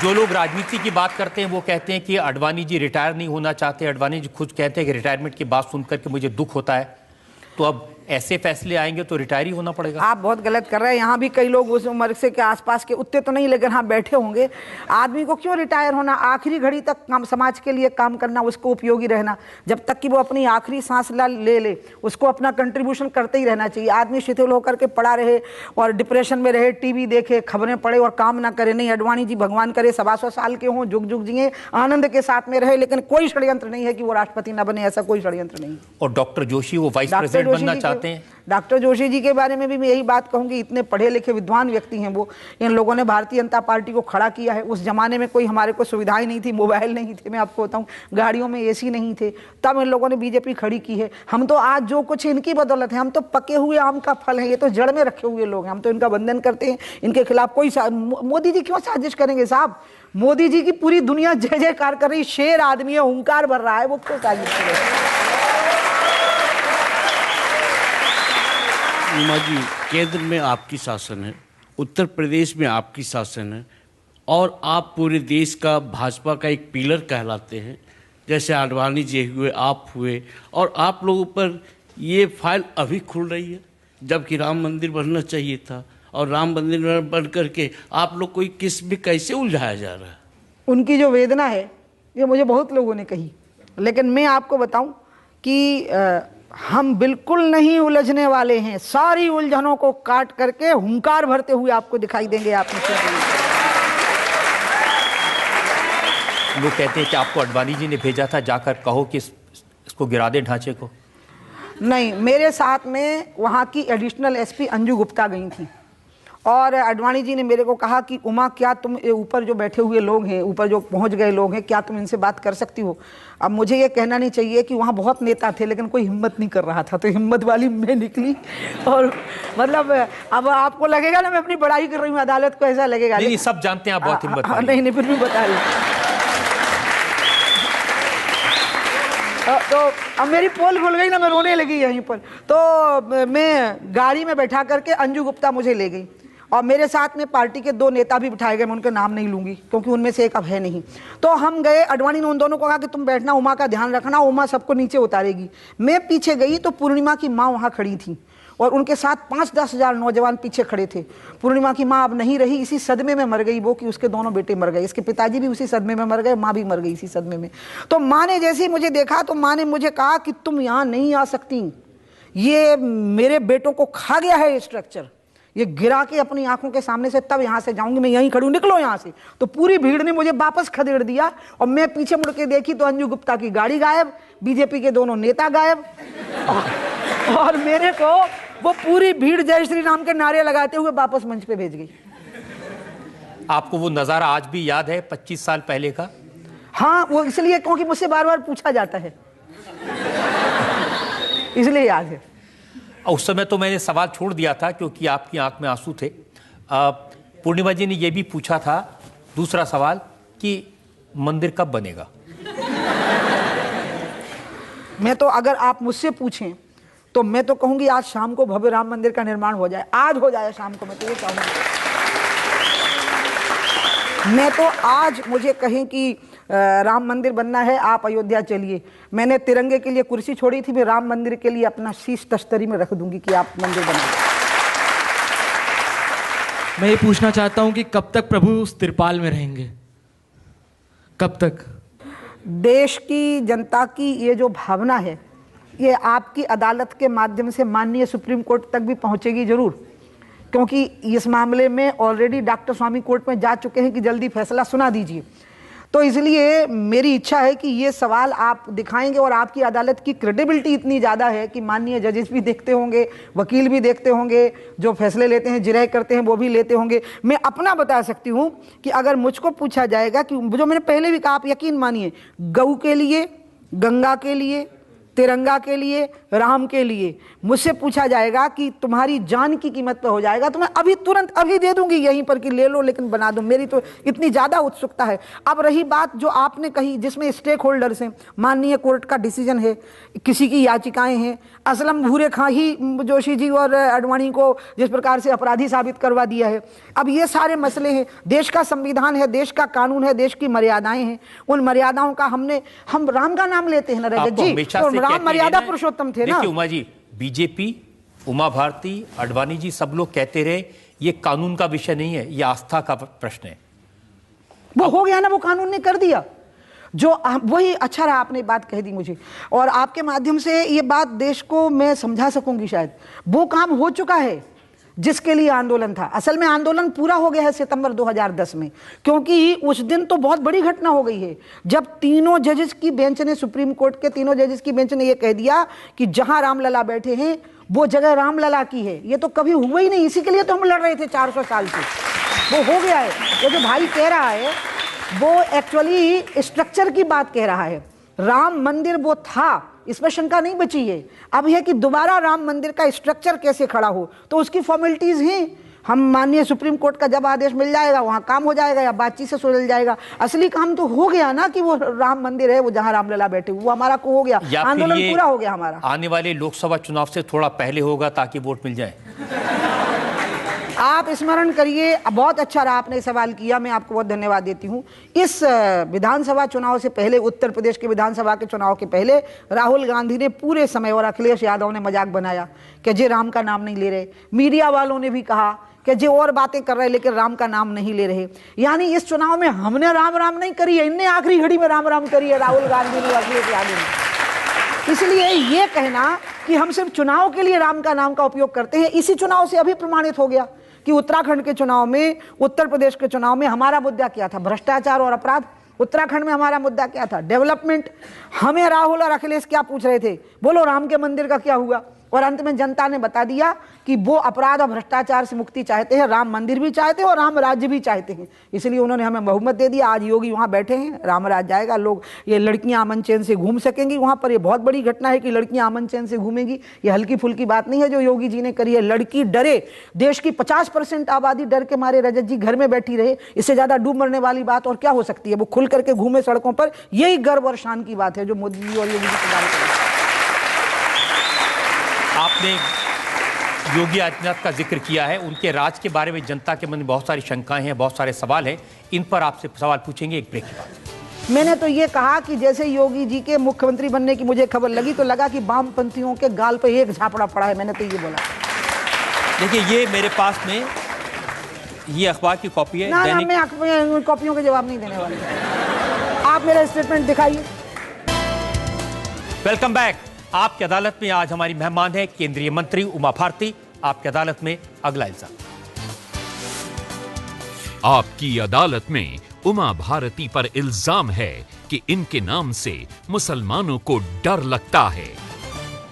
जो लोग राजनीति की बात करते हैं वो कहते हैं कि अडवाणी जी रिटायर नहीं होना चाहते। अडवाणी जी खुद कहते हैं कि रिटायरमेंट की बात सुनकर के मुझे दुख होता है। तो अब ऐसे फैसले आएंगे तो रिटायर ही होना पड़ेगा। आप बहुत गलत कर रहे हैं। यहाँ भी कई लोग उस उम्र से के आसपास के, उतने तो नहीं लेकिन हाँ बैठे होंगे। आदमी को क्यों रिटायर होना, आखिरी घड़ी तक काम, समाज के लिए काम करना, उसको उपयोगी रहना, जब तक कि वो अपनी आखिरी सांस ले उसको अपना कंट्रीब्यूशन करते ही रहना चाहिए। आदमी शिथिल होकर के पड़ा रहे और डिप्रेशन में रहे, टीवी देखे, खबरें पढ़े और काम ना करे, नहीं। अडवाणी जी भगवान करे 125 साल के हों, जुग जुग जिए, आनंद के साथ में रहे, लेकिन कोई षड्यंत्र नहीं है कि वो राष्ट्रपति ना बने, ऐसा कोई षड्यंत्र नहीं। और डॉक्टर जोशी वो वाइस प्रेसिडेंट बनना चाहते हैं। डॉक्टर जोशी जी के बारे में भी मैं यही बात कहूंगी, इतने पढ़े लिखे विद्वान व्यक्ति हैं वो। इन लोगों ने भारतीय जनता पार्टी को खड़ा किया है। उस जमाने में कोई हमारे को सुविधाएं नहीं थी, मोबाइल नहीं थे, मैं आपको बताऊं, गाड़ियों में एसी नहीं थे, तब इन लोगों ने बीजेपी खड़ी की है। हम तो आज जो कुछ इनकी बदौलत है, हम तो पके हुए आम का फल है, ये तो जड़ में रखे हुए लोग हैं। हम तो इनका वंदन करते हैं। इनके खिलाफ कोई मोदी जी क्यों साजिश करेंगे साहब? मोदी जी की पूरी दुनिया जय जयकार कर रही, शेर आदमी है, हुंकार भर रहा है, वो क्यों साजिश करेगा? उमा जी, केंद्र में आपकी शासन है, उत्तर प्रदेश में आपकी शासन है, और आप पूरे देश का भाजपा का एक पिलर कहलाते हैं। जैसे आडवाणी जी हुए, आप हुए, और आप लोगों पर ये फाइल अभी खुल रही है, जबकि राम मंदिर बनना चाहिए था, और राम मंदिर बन करके आप लोग को किस में कैसे उलझाया जा रहा है? उनकी जो वेदना है ये मुझे बहुत लोगों ने कही, लेकिन मैं आपको बताऊं कि हम बिल्कुल नहीं उलझने वाले हैं। सारी उलझनों को काट करके हुंकार भरते हुए आपको दिखाई देंगे। आप लोग कहते हैं कि आपको अडवाणी जी ने भेजा था, जाकर कहो कि इसको गिरा दे ढांचे को। नहीं, मेरे साथ में वहाँ की एडिशनल एसपी अंजू गुप्ता गई थी, और अडवाणी जी ने मेरे को कहा कि उमा, क्या तुम ऊपर जो बैठे हुए लोग हैं, ऊपर जो पहुंच गए लोग हैं, क्या तुम इनसे बात कर सकती हो? अब मुझे ये कहना नहीं चाहिए कि वहाँ बहुत नेता थे, लेकिन कोई हिम्मत नहीं कर रहा था, तो हिम्मत वाली मैं निकली। और मतलब अब आपको लगेगा ना मैं अपनी बड़ाई कर रही हूँ, अदालत को ऐसा लगेगा। नहीं, सब जानते हैं आप बहुत हिम्मत वाली। नहीं, फिर भी बता रही। तो अब मेरी पोल खुल गई ना, मैं रोने लगी यहीं पर। तो मैं गाड़ी में बैठा करके अंजू गुप्ता मुझे ले गई, और मेरे साथ में पार्टी के 2 नेता भी बिठाए गए। मैं उनके नाम नहीं लूंगी क्योंकि उनमें से एक अब है नहीं। तो हम गए, अडवाणी ने उन दोनों को कहा कि तुम बैठना, उमा का ध्यान रखना, उमा सबको नीचे उतारेगी। मैं पीछे गई तो पूर्णिमा की माँ वहाँ खड़ी थी, और उनके साथ 5-10 हज़ार नौजवान पीछे खड़े थे। पूर्णिमा की माँ अब नहीं रही, इसी सदमे में मर गई वो कि उसके दोनों बेटे मर गए। इसके पिताजी भी उसी सदमे में मर गए, माँ भी मर गई इसी सदमे में। तो माँ ने जैसे ही मुझे देखा तो माँ ने मुझे कहा कि तुम यहाँ नहीं आ सकती, ये मेरे बेटों को खा गया है ये स्ट्रक्चर, ये गिरा के अपनी आंखों के सामने से तब यहाँ से जाऊंगी, मैं यहीं खड़ी हूँ, निकलो यहाँ से। तो पूरी भीड़ ने मुझे वापस खदेड़ दिया, और मैं पीछे मुड़ के देखी तो अंजू गुप्ता की गाड़ी गायब, बीजेपी के दोनों नेता गायब, और मेरे को वो पूरी भीड़ जय श्री राम के नारे लगाते हुए वापस मंच पे भेज गई। आपको वो नजारा आज भी याद है 25 साल पहले का? हाँ, वो इसलिए क्योंकि मुझसे बार बार पूछा जाता है, इसलिए याद है। उस समय तो मैंने सवाल छोड़ दिया था क्योंकि आपकी आंख में आंसू थे। पूर्णिमा जी ने यह भी पूछा था, दूसरा सवाल, कि मंदिर कब बनेगा? मैं तो, अगर आप मुझसे पूछें तो मैं तो कहूंगी आज शाम को भव्य राम मंदिर का निर्माण हो जाए, आज हो जाए शाम को। मैं तो ये कहूंगी, मैं तो आज मुझे कहें कि राम मंदिर बनना है, आप अयोध्या चलिए, मैंने तिरंगे के लिए कुर्सी छोड़ी थी, मैं राम मंदिर के लिए अपना शीश तश्तरी में रख दूंगी कि आप मंदिर बनाएं। मैं ये पूछना चाहता हूं कि कब तक प्रभु उस तिरपाल में रहेंगे, कब तक? देश की जनता की ये जो भावना है, ये आपकी अदालत के माध्यम से माननीय सुप्रीम कोर्ट तक भी पहुंचेगी जरूर, क्योंकि इस मामले में ऑलरेडी डॉक्टर स्वामी कोर्ट में जा चुके हैं कि जल्दी फैसला सुना दीजिए। तो इसलिए मेरी इच्छा है कि ये सवाल आप दिखाएंगे और आपकी अदालत की क्रेडिबिलिटी इतनी ज़्यादा है कि माननीय जजेस भी देखते होंगे, वकील भी देखते होंगे, जो फैसले लेते हैं, जिरह करते हैं, वो भी लेते होंगे। मैं अपना बता सकती हूँ कि अगर मुझको पूछा जाएगा कि जो मैंने पहले भी कहा, आप यकीन मानिए, गऊ के लिए, गंगा के लिए, तिरंगा के लिए, राम के लिए मुझसे पूछा जाएगा कि तुम्हारी जान की कीमत पे हो जाएगा, तो मैं अभी तुरंत अभी दे दूंगी यहीं पर कि ले लो, लेकिन बना दो। मेरी तो इतनी ज़्यादा उत्सुकता है। अब रही बात जो आपने कही, जिसमें स्टेक होल्डर्स हैं, माननीय कोर्ट का डिसीजन है, किसी की याचिकाएं हैं, असलम भूरे खां ही जोशी जी और अडवाणी को जिस प्रकार से अपराधी साबित करवा दिया है। अब ये सारे मसले हैं, देश का संविधान है, देश का कानून है, देश की मर्यादाएं हैं, उन मर्यादाओं का हम राम का नाम लेते हैं ना रजत जी, तो राम मर्यादा पुरुषोत्तम थे ना। उमा जी, बीजेपी, उमा भारती, अडवाणी जी सब लोग कहते रहे ये कानून का विषय नहीं है, ये आस्था का प्रश्न है। वो हो गया ना, वो कानून ने कर दिया जो वही अच्छा रहा, आपने बात कह दी मुझे, और आपके माध्यम से ये बात देश को मैं समझा सकूंगी शायद। वो काम हो चुका है जिसके लिए आंदोलन था। असल में आंदोलन पूरा हो गया है सितंबर 2010 में, क्योंकि उस दिन तो बहुत बड़ी घटना हो गई है जब तीनों जजेस की बेंच ने, सुप्रीम कोर्ट के तीनों जजेस की बेंच ने यह कह दिया कि जहां रामलला बैठे हैं वो जगह रामलला की है। ये तो कभी हुआ ही नहीं, इसी के लिए तो हम लड़ रहे थे 400 साल से। वो हो गया है। वो जो भाई कह रहा है वो एक्चुअली स्ट्रक्चर की बात कह रहा है। राम मंदिर वो था, इसमें शंका नहीं बची है। अब यह कि दोबारा राम मंदिर का स्ट्रक्चर कैसे खड़ा हो, तो उसकी फॉर्मेलिटीज हैं। हम माननीय सुप्रीम कोर्ट का जब आदेश मिल जाएगा वहां काम हो जाएगा या बातचीत से सुलझ जाएगा। असली काम तो हो गया ना कि वो राम मंदिर है, वो जहां रामलला बैठे, वो हमारा को हो गया, आंदोलन पूरा हो गया हमारा। आने वाले लोकसभा चुनाव से थोड़ा पहले होगा ताकि वोट मिल जाए। आप स्मरण करिए, बहुत अच्छा रहा आपने सवाल किया, मैं आपको बहुत धन्यवाद देती हूँ। इस विधानसभा चुनाव से पहले, उत्तर प्रदेश के विधानसभा के चुनाव के पहले, राहुल गांधी ने पूरे समय और अखिलेश यादव ने मजाक बनाया कि जे राम का नाम नहीं ले रहे। मीडिया वालों ने भी कहा कि जे और बातें कर रहे लेकिन राम का नाम नहीं ले रहे। यानी इस चुनाव में हमने राम राम नहीं करी है, इनने आखिरी घड़ी में राम राम करी है, राहुल गांधी ने, अखिलेश यादव ने। इसलिए ये कहना कि हम सिर्फ चुनाव के लिए राम का नाम का उपयोग करते हैं, इसी चुनाव से अभी प्रमाणित हो गया कि उत्तराखंड के चुनाव में, उत्तर प्रदेश के चुनाव में हमारा मुद्दा क्या था? भ्रष्टाचार और अपराध। उत्तराखंड में हमारा मुद्दा क्या था? डेवलपमेंट। हमें राहुल और अखिलेश क्या पूछ रहे थे? बोलो राम के मंदिर का क्या हुआ? और अंत में जनता ने बता दिया कि वो अपराध और भ्रष्टाचार से मुक्ति चाहते हैं, राम मंदिर भी चाहते हैं और राम राज्य भी चाहते हैं। इसलिए उन्होंने हमें बहुमत दे दिया। आज योगी वहाँ बैठे हैं, राम राज्य जाएगा, लोग, ये लड़कियां अमन चैन से घूम सकेंगी वहाँ पर। ये बहुत बड़ी घटना है कि लड़कियां अमन चैन से घूमेंगी। ये हल्की फुल्की बात नहीं है जो योगी जी ने करी है। लड़की डरे, देश की 50% आबादी डर के मारे रजत जी घर में बैठी रहे, इससे ज्यादा डूब मरने वाली बात और क्या हो सकती है? वो खुल करके घूमे सड़कों पर, यही गर्व और शान की बात है जो मोदी जी और योगी जी प्रदान करें। आपने योगी आदित्यनाथ का जिक्र किया है, उनके राज के बारे में जनता के मन में बहुत सारी शंकाएं हैं, बहुत सारे सवाल हैं, इन पर आपसे सवाल पूछेंगे एक ब्रेक के बाद। मैंने तो ये कहा कि जैसे योगी जी के मुख्यमंत्री बनने की मुझे खबर लगी तो लगा कि वामपंथियों के गाल पे एक झापड़ा पड़ा है। मैंने तो ये बोला। देखिए, ये मेरे पास में ये अखबार की कॉपी है। ना, मैं कॉपियों के जवाब नहीं देने वाले। आप मेरा स्टेटमेंट दिखाइए। Welcome back. आपकी अदालत में आज हमारी मेहमान है केंद्रीय मंत्री उमा भारती। आपकी अदालत में अगला इल्जाम। आपकी अदालत में उमा भारती पर इल्जाम है कि इनके नाम से मुसलमानों को डर लगता है।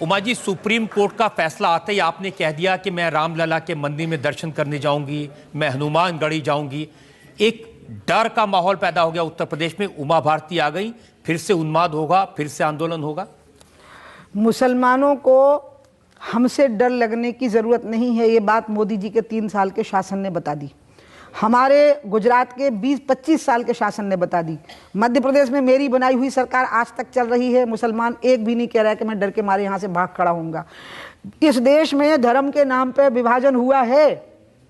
उमा जी, सुप्रीम कोर्ट का फैसला आते ही आपने कह दिया कि मैं रामलला के मंदिर में दर्शन करने जाऊंगी, मैं हनुमानगढ़ी जाऊंगी। एक डर का माहौल पैदा हो गया उत्तर प्रदेश में। उमा भारती आ गई, फिर से उन्माद होगा, फिर से आंदोलन होगा। मुसलमानों को हमसे डर लगने की ज़रूरत नहीं है, ये बात मोदी जी के 3 साल के शासन ने बता दी। हमारे गुजरात के 20-25 साल के शासन ने बता दी। मध्य प्रदेश में मेरी बनाई हुई सरकार आज तक चल रही है। मुसलमान एक भी नहीं कह रहा है कि मैं डर के मारे यहाँ से भाग खड़ा होऊंगा। इस देश में धर्म के नाम पे विभाजन हुआ है,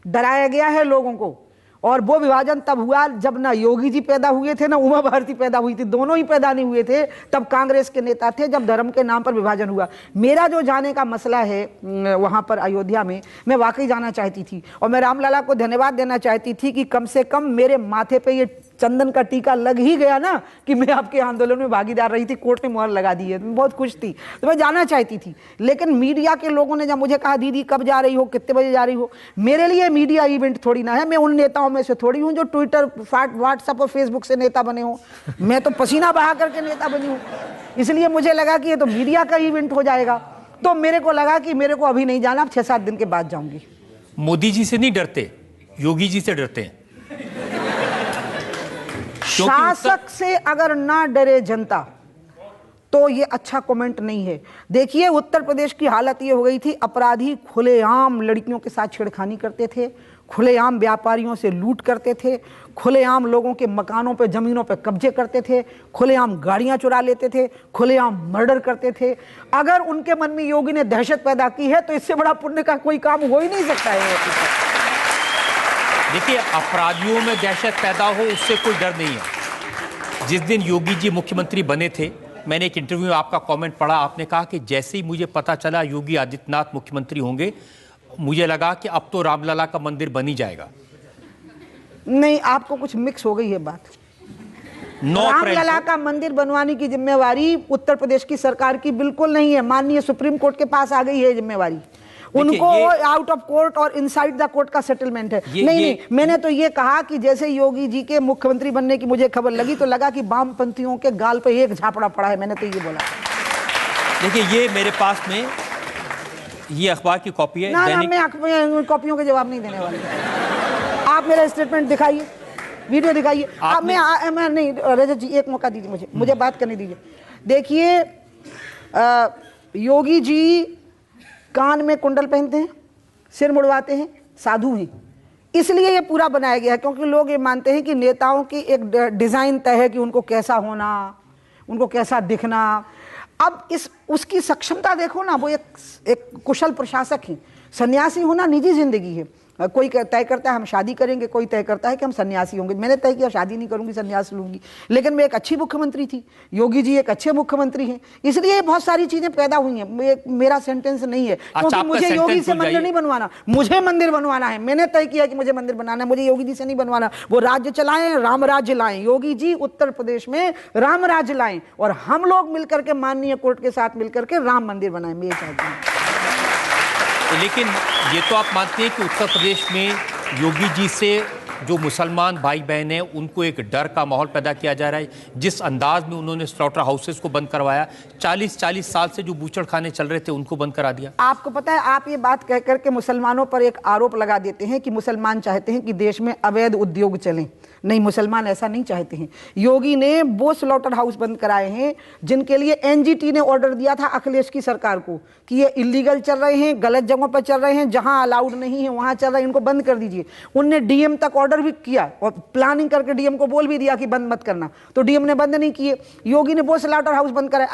डराया गया है लोगों को, और वो विभाजन तब हुआ जब ना योगी जी पैदा हुए थे ना उमा भारती पैदा हुई थी। दोनों ही पैदा नहीं हुए थे, तब कांग्रेस के नेता थे जब धर्म के नाम पर विभाजन हुआ। मेरा जो जाने का मसला है वहाँ पर अयोध्या में, मैं वाकई जाना चाहती थी और मैं रामलला को धन्यवाद देना चाहती थी कि कम से कम मेरे माथे पे ये चंदन का टीका लग ही गया ना कि मैं आपके आंदोलन में भागीदार रही थी, कोर्ट ने मुहर लगा दी है। मैं बहुत खुश थी, तो मैं जाना चाहती थी। लेकिन मीडिया के लोगों ने जब मुझे कहा दीदी कब जा रही हो, कितने बजे जा रही हो, मेरे लिए मीडिया इवेंट थोड़ी ना है। मैं उन नेताओं में से थोड़ी हूँ जो ट्विटर, व्हाट्सएप और फेसबुक से नेता बने हो। मैं तो पसीना बहा करके नेता बनी हूँ। इसलिए मुझे लगा कि ये तो मीडिया का इवेंट हो जाएगा, तो मेरे को लगा कि मेरे को अभी नहीं जाना, अब 6-7 दिन के बाद जाऊंगी। मोदी जी से नहीं डरते, योगी जी से डरते हैं। शासक से अगर ना डरे जनता तो ये अच्छा कमेंट नहीं है। देखिए उत्तर प्रदेश की हालत ये हो गई थी, अपराधी खुलेआम लड़कियों के साथ छेड़खानी करते थे, खुलेआम व्यापारियों से लूट करते थे, खुलेआम लोगों के मकानों पे, जमीनों पे कब्जे करते थे, खुलेआम गाड़ियां चुरा लेते थे, खुलेआम मर्डर करते थे। अगर उनके मन में योगी ने दहशत पैदा की है तो इससे बड़ा पुण्य का कोई काम हो ही नहीं सकता है। देखिए, अपराधियों में दहशत पैदा हो उससे कोई डर नहीं है। जिस दिन योगी जी मुख्यमंत्री बने थे, मैंने एक इंटरव्यू में आपका कमेंट पढ़ा, आपने कहा कि जैसे ही मुझे पता चला योगी आदित्यनाथ मुख्यमंत्री होंगे, मुझे लगा कि अब तो रामलला का मंदिर बन ही जाएगा। नहीं, आपको कुछ मिक्स हो गई है बात। रामलला का मंदिर बनवाने की जिम्मेवारी उत्तर प्रदेश की सरकार की बिल्कुल नहीं है, माननीय सुप्रीम कोर्ट के पास आ गई है जिम्मेवारी। उनको आउट ऑफ कोर्ट और इनसाइड द कोर्ट का सेटलमेंट है। नहीं, मैंने तो ये कहा कि जैसे योगी जी के मुख्यमंत्री बनने की मुझे खबर लगी तो लगा कि वामपंथियों के गाल पे एक झापड़ा पड़ा है, मैंने तो ये बोला। देखिए, ये मेरे पास में ये अखबार की कॉपी है। ना, मैं कॉपियों के जवाब नहीं देने वाली। आप मेरा स्टेटमेंट दिखाइए, वीडियो दिखाइए। आप मैं नहीं, रजत जी एक मौका दीजिए मुझे बात करने दीजिए। देखिए, योगी जी कान में कुंडल पहनते हैं, सिर मुड़वाते हैं, साधु हैं, इसलिए ये पूरा बनाया गया है। क्योंकि लोग ये मानते हैं कि नेताओं की एक डिजाइन तय है कि उनको कैसा होना, उनको कैसा दिखना। अब उसकी सक्षमता देखो ना, वो एक कुशल प्रशासक हैं। सन्यासी होना निजी जिंदगी है। कोई तय करता है हम शादी करेंगे, कोई तय करता है कि हम सन्यासी होंगे। मैंने तय किया शादी नहीं करूंगी, सन्यास लूंगी। लेकिन मैं एक अच्छी मुख्यमंत्री थी, योगी जी एक अच्छे मुख्यमंत्री हैं, इसलिए बहुत सारी चीजें पैदा हुई हैं। मेरा सेंटेंस नहीं है, क्योंकि मुझे योगी से मंदिर नहीं बनवाना, मुझे मंदिर बनवाना है। मैंने तय किया कि मुझे मंदिर बनाना है, मुझे योगी जी से नहीं बनवाना। वो राज्य चलाएं, राम राज्य लाएं। योगी जी उत्तर प्रदेश में राम राज्य लाएं और हम लोग मिलकर के माननीय कोर्ट के साथ मिलकर के राम मंदिर बनाएं। मैं ये चाहती हूँ। लेकिन ये तो आप मानते हैं कि उत्तर प्रदेश में योगी जी से जो मुसलमान भाई बहन हैं उनको एक डर का माहौल पैदा किया जा रहा है। जिस अंदाज में उन्होंने स्लॉटर हाउसेस को बंद करवाया, 40 साल से जो बूचड़ खाने चल रहे थे उनको बंद करा दिया। आपको पता है, आप ये बात कह करके मुसलमानों पर एक आरोप लगा देते हैं कि मुसलमान चाहते हैं कि देश में अवैध उद्योग चलें। नहीं, मुसलमान ऐसा नहीं चाहते हैं। योगी ने वो स्लॉटर हाउस बंद कराए हैं जिनके लिए एनजीटी ने ऑर्डर दिया था अखिलेश की सरकार को कि ये इलीगल चल रहे हैं, गलत जगहों पर चल रहे हैं, जहां अलाउड नहीं है वहां चल रहे हैं, इनको बंद कर दीजिए। उनने डीएम तक ऑर्डर भी किया और प्लानिंग करके डीएम को बोल भी दिया कि बंद मत करना, तो डीएम ने बंद नहीं किए। योगी ने वो स्लॉटर हाउस बंद कराए।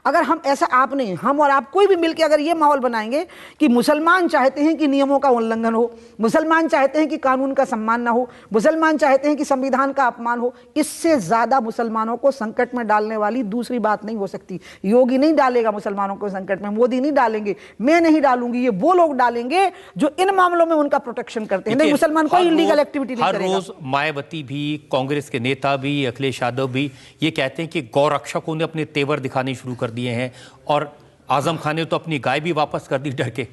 अगर हम ऐसा, आप नहीं, हम और आप कोई भी मिलकर अगर ये माहौल बनाएंगे कि मुसलमान चाहते हैं कि नियमों का उल्लंघन हो, मुसलमान चाहते हैं कि कानून का सम्मान ना हो, मुसलमान चाहते हैं कि संविधान का अपमान हो, इससे ज्यादा मुसलमानों को संकट में डालने वाली दूसरी बात नहीं हो सकती। योगी नहीं डालेगा मुसलमानों को संकट में, मोदी नहीं डालेंगे, मैं नहीं डालूंगी, ये वो लोग डालेंगे जो इन मामलों में उनका प्रोटेक्शन करते हैं। नहीं, मुसलमान कोई इलीगल एक्टिविटी नहीं करेगा। हर रोज मायावती भी, कांग्रेस के नेता भी, अखिलेश यादव भी ये कहते हैं कि गौरक्षकों ने अपने तेवर दिखाने शुरू कर दिए हैं और आजम खान ने तो अपनी गाय भी वापस कर दी डर के।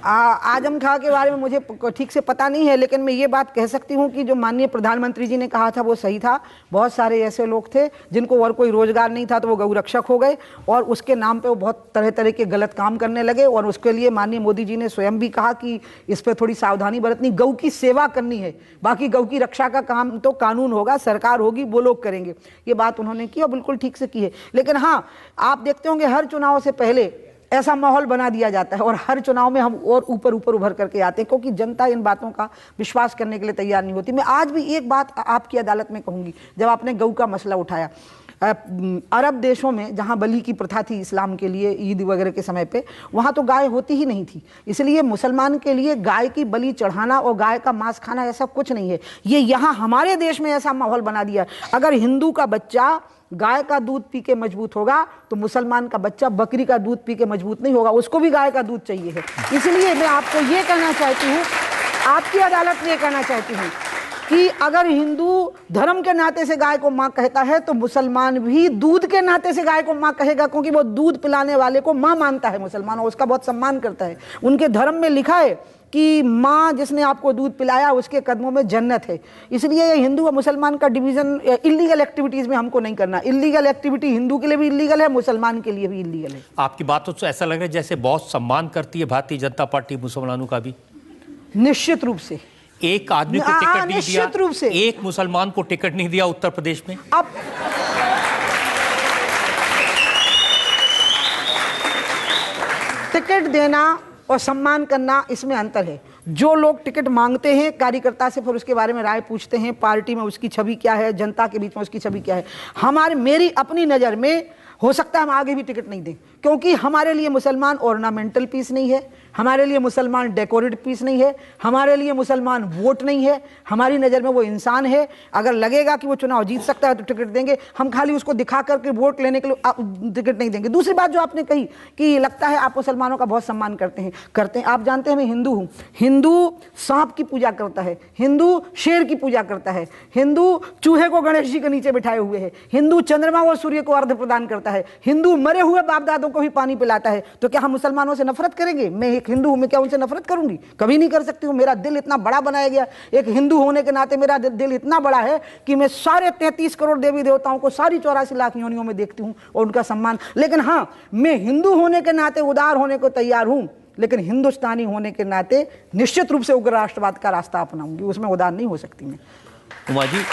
आजम खां के बारे में मुझे ठीक से पता नहीं है, लेकिन मैं ये बात कह सकती हूँ कि जो माननीय प्रधानमंत्री जी ने कहा था वो सही था। बहुत सारे ऐसे लोग थे जिनको और कोई रोजगार नहीं था तो वो गौरक्षक हो गए और उसके नाम पे वो बहुत तरह तरह के गलत काम करने लगे और उसके लिए माननीय मोदी जी ने स्वयं भी कहा कि इस पर थोड़ी सावधानी बरतनी, गौ की सेवा करनी है, बाकी गौ की रक्षा का काम तो कानून होगा, सरकार होगी, वो लोग करेंगे। ये बात उन्होंने की और बिल्कुल ठीक से की है। लेकिन हाँ, आप देखते होंगे हर चुनाव से पहले ऐसा माहौल बना दिया जाता है और हर चुनाव में हम और ऊपर उभर करके आते हैं, क्योंकि जनता इन बातों का विश्वास करने के लिए तैयार नहीं होती। मैं आज भी एक बात आपकी अदालत में कहूंगी, जब आपने गौ का मसला उठाया, अरब देशों में जहां बलि की प्रथा थी इस्लाम के लिए, ईद वगैरह के समय पे, वहां तो गाय होती ही नहीं थी। इसलिए मुसलमान के लिए गाय की बलि चढ़ाना और गाय का मांस खाना ऐसा कुछ नहीं है। ये यहाँ हमारे देश में ऐसा माहौल बना दिया। अगर हिंदू का बच्चा गाय का दूध पी के मजबूत होगा तो मुसलमान का बच्चा बकरी का दूध पी के मजबूत नहीं होगा, उसको भी गाय का दूध चाहिए है। इसलिए मैं आपको ये कहना चाहती हूँ, आपकी अदालत में ये कहना चाहती हूँ कि अगर हिंदू धर्म के नाते से गाय को माँ कहता है तो मुसलमान भी दूध के नाते से गाय को माँ कहेगा, क्योंकि वो दूध पिलाने वाले को माँ मानता है मुसलमान, और उसका बहुत सम्मान करता है। उनके धर्म में लिखा है कि माँ जिसने आपको दूध पिलाया उसके कदमों में जन्नत है। इसलिए ये हिंदू और मुसलमान का डिवीजन इलीगल एक्टिविटीज़ में हमको नहीं करना। इलीगल एक्टिविटी हिंदू के लिए भी इलीगल है, मुसलमान के लिए भी इलीगल है। आपकी बातों से ऐसा लग रहा है जैसे बहुत सम्मान करती है भारतीय जनता पार्टी मुसलमानों का भी। निश्चित रूप से। एक आदमी को टिकट नहीं निश्चित दिया, रूप से। एक मुसलमान को टिकट नहीं दिया उत्तर प्रदेश में। अब टिकट देना और सम्मान करना, इसमें अंतर है। जो लोग टिकट मांगते हैं कार्यकर्ता से, फिर उसके बारे में राय पूछते हैं, पार्टी में उसकी छवि क्या है, जनता के बीच में उसकी छवि क्या है। मेरी अपनी नज़र में हो सकता है हम आगे भी टिकट नहीं दें, क्योंकि हमारे लिए मुसलमान ऑर्नामेंटल पीस नहीं है, हमारे लिए मुसलमान डेकोरेट पीस नहीं है, हमारे लिए मुसलमान वोट नहीं है। हमारी नज़र में वो इंसान है। अगर लगेगा कि वो चुनाव जीत सकता है तो टिकट देंगे, हम खाली उसको दिखा करके वोट लेने के लिए टिकट नहीं देंगे। दूसरी बात जो आपने कही कि लगता है आप मुसलमानों का बहुत सम्मान करते हैं। आप जानते हैं मैं हिंदू हूँ। हिंदू सांप की पूजा करता है, हिंदू शेर की पूजा करता है, हिंदू चूहे को गणेश जी के नीचे बिठाए हुए है, हिंदू चंद्रमा और सूर्य को अर्घ्य प्रदान करता है, हिंदू मरे हुए बाप दादों को भी पानी पिलाता है। तो क्या हम मुसलमानों से नफरत करेंगे? मैं एक हिंदू हूं, मैं क्या उनसे नफरत करूंगी? कभी नहीं कर सकती हूं। मेरा दिल इतना बड़ा बनाया गया, एक हिंदू होने के नाते मेरा दिल इतना बड़ा है कि मैं सारे 33 करोड़ देवी देवताओं को सारी 84 लाख योनियों में देखती हूं और उनका सम्मान। लेकिन हाँ, मैं हिंदू होने के नाते उदार होने को तैयार हूं, लेकिन हिंदुस्तानी होने के नाते निश्चित रूप से उग्र राष्ट्रवाद का रास्ता अपनाऊंगी, उसमें उदार नहीं हो सकती मैं। उमा जी,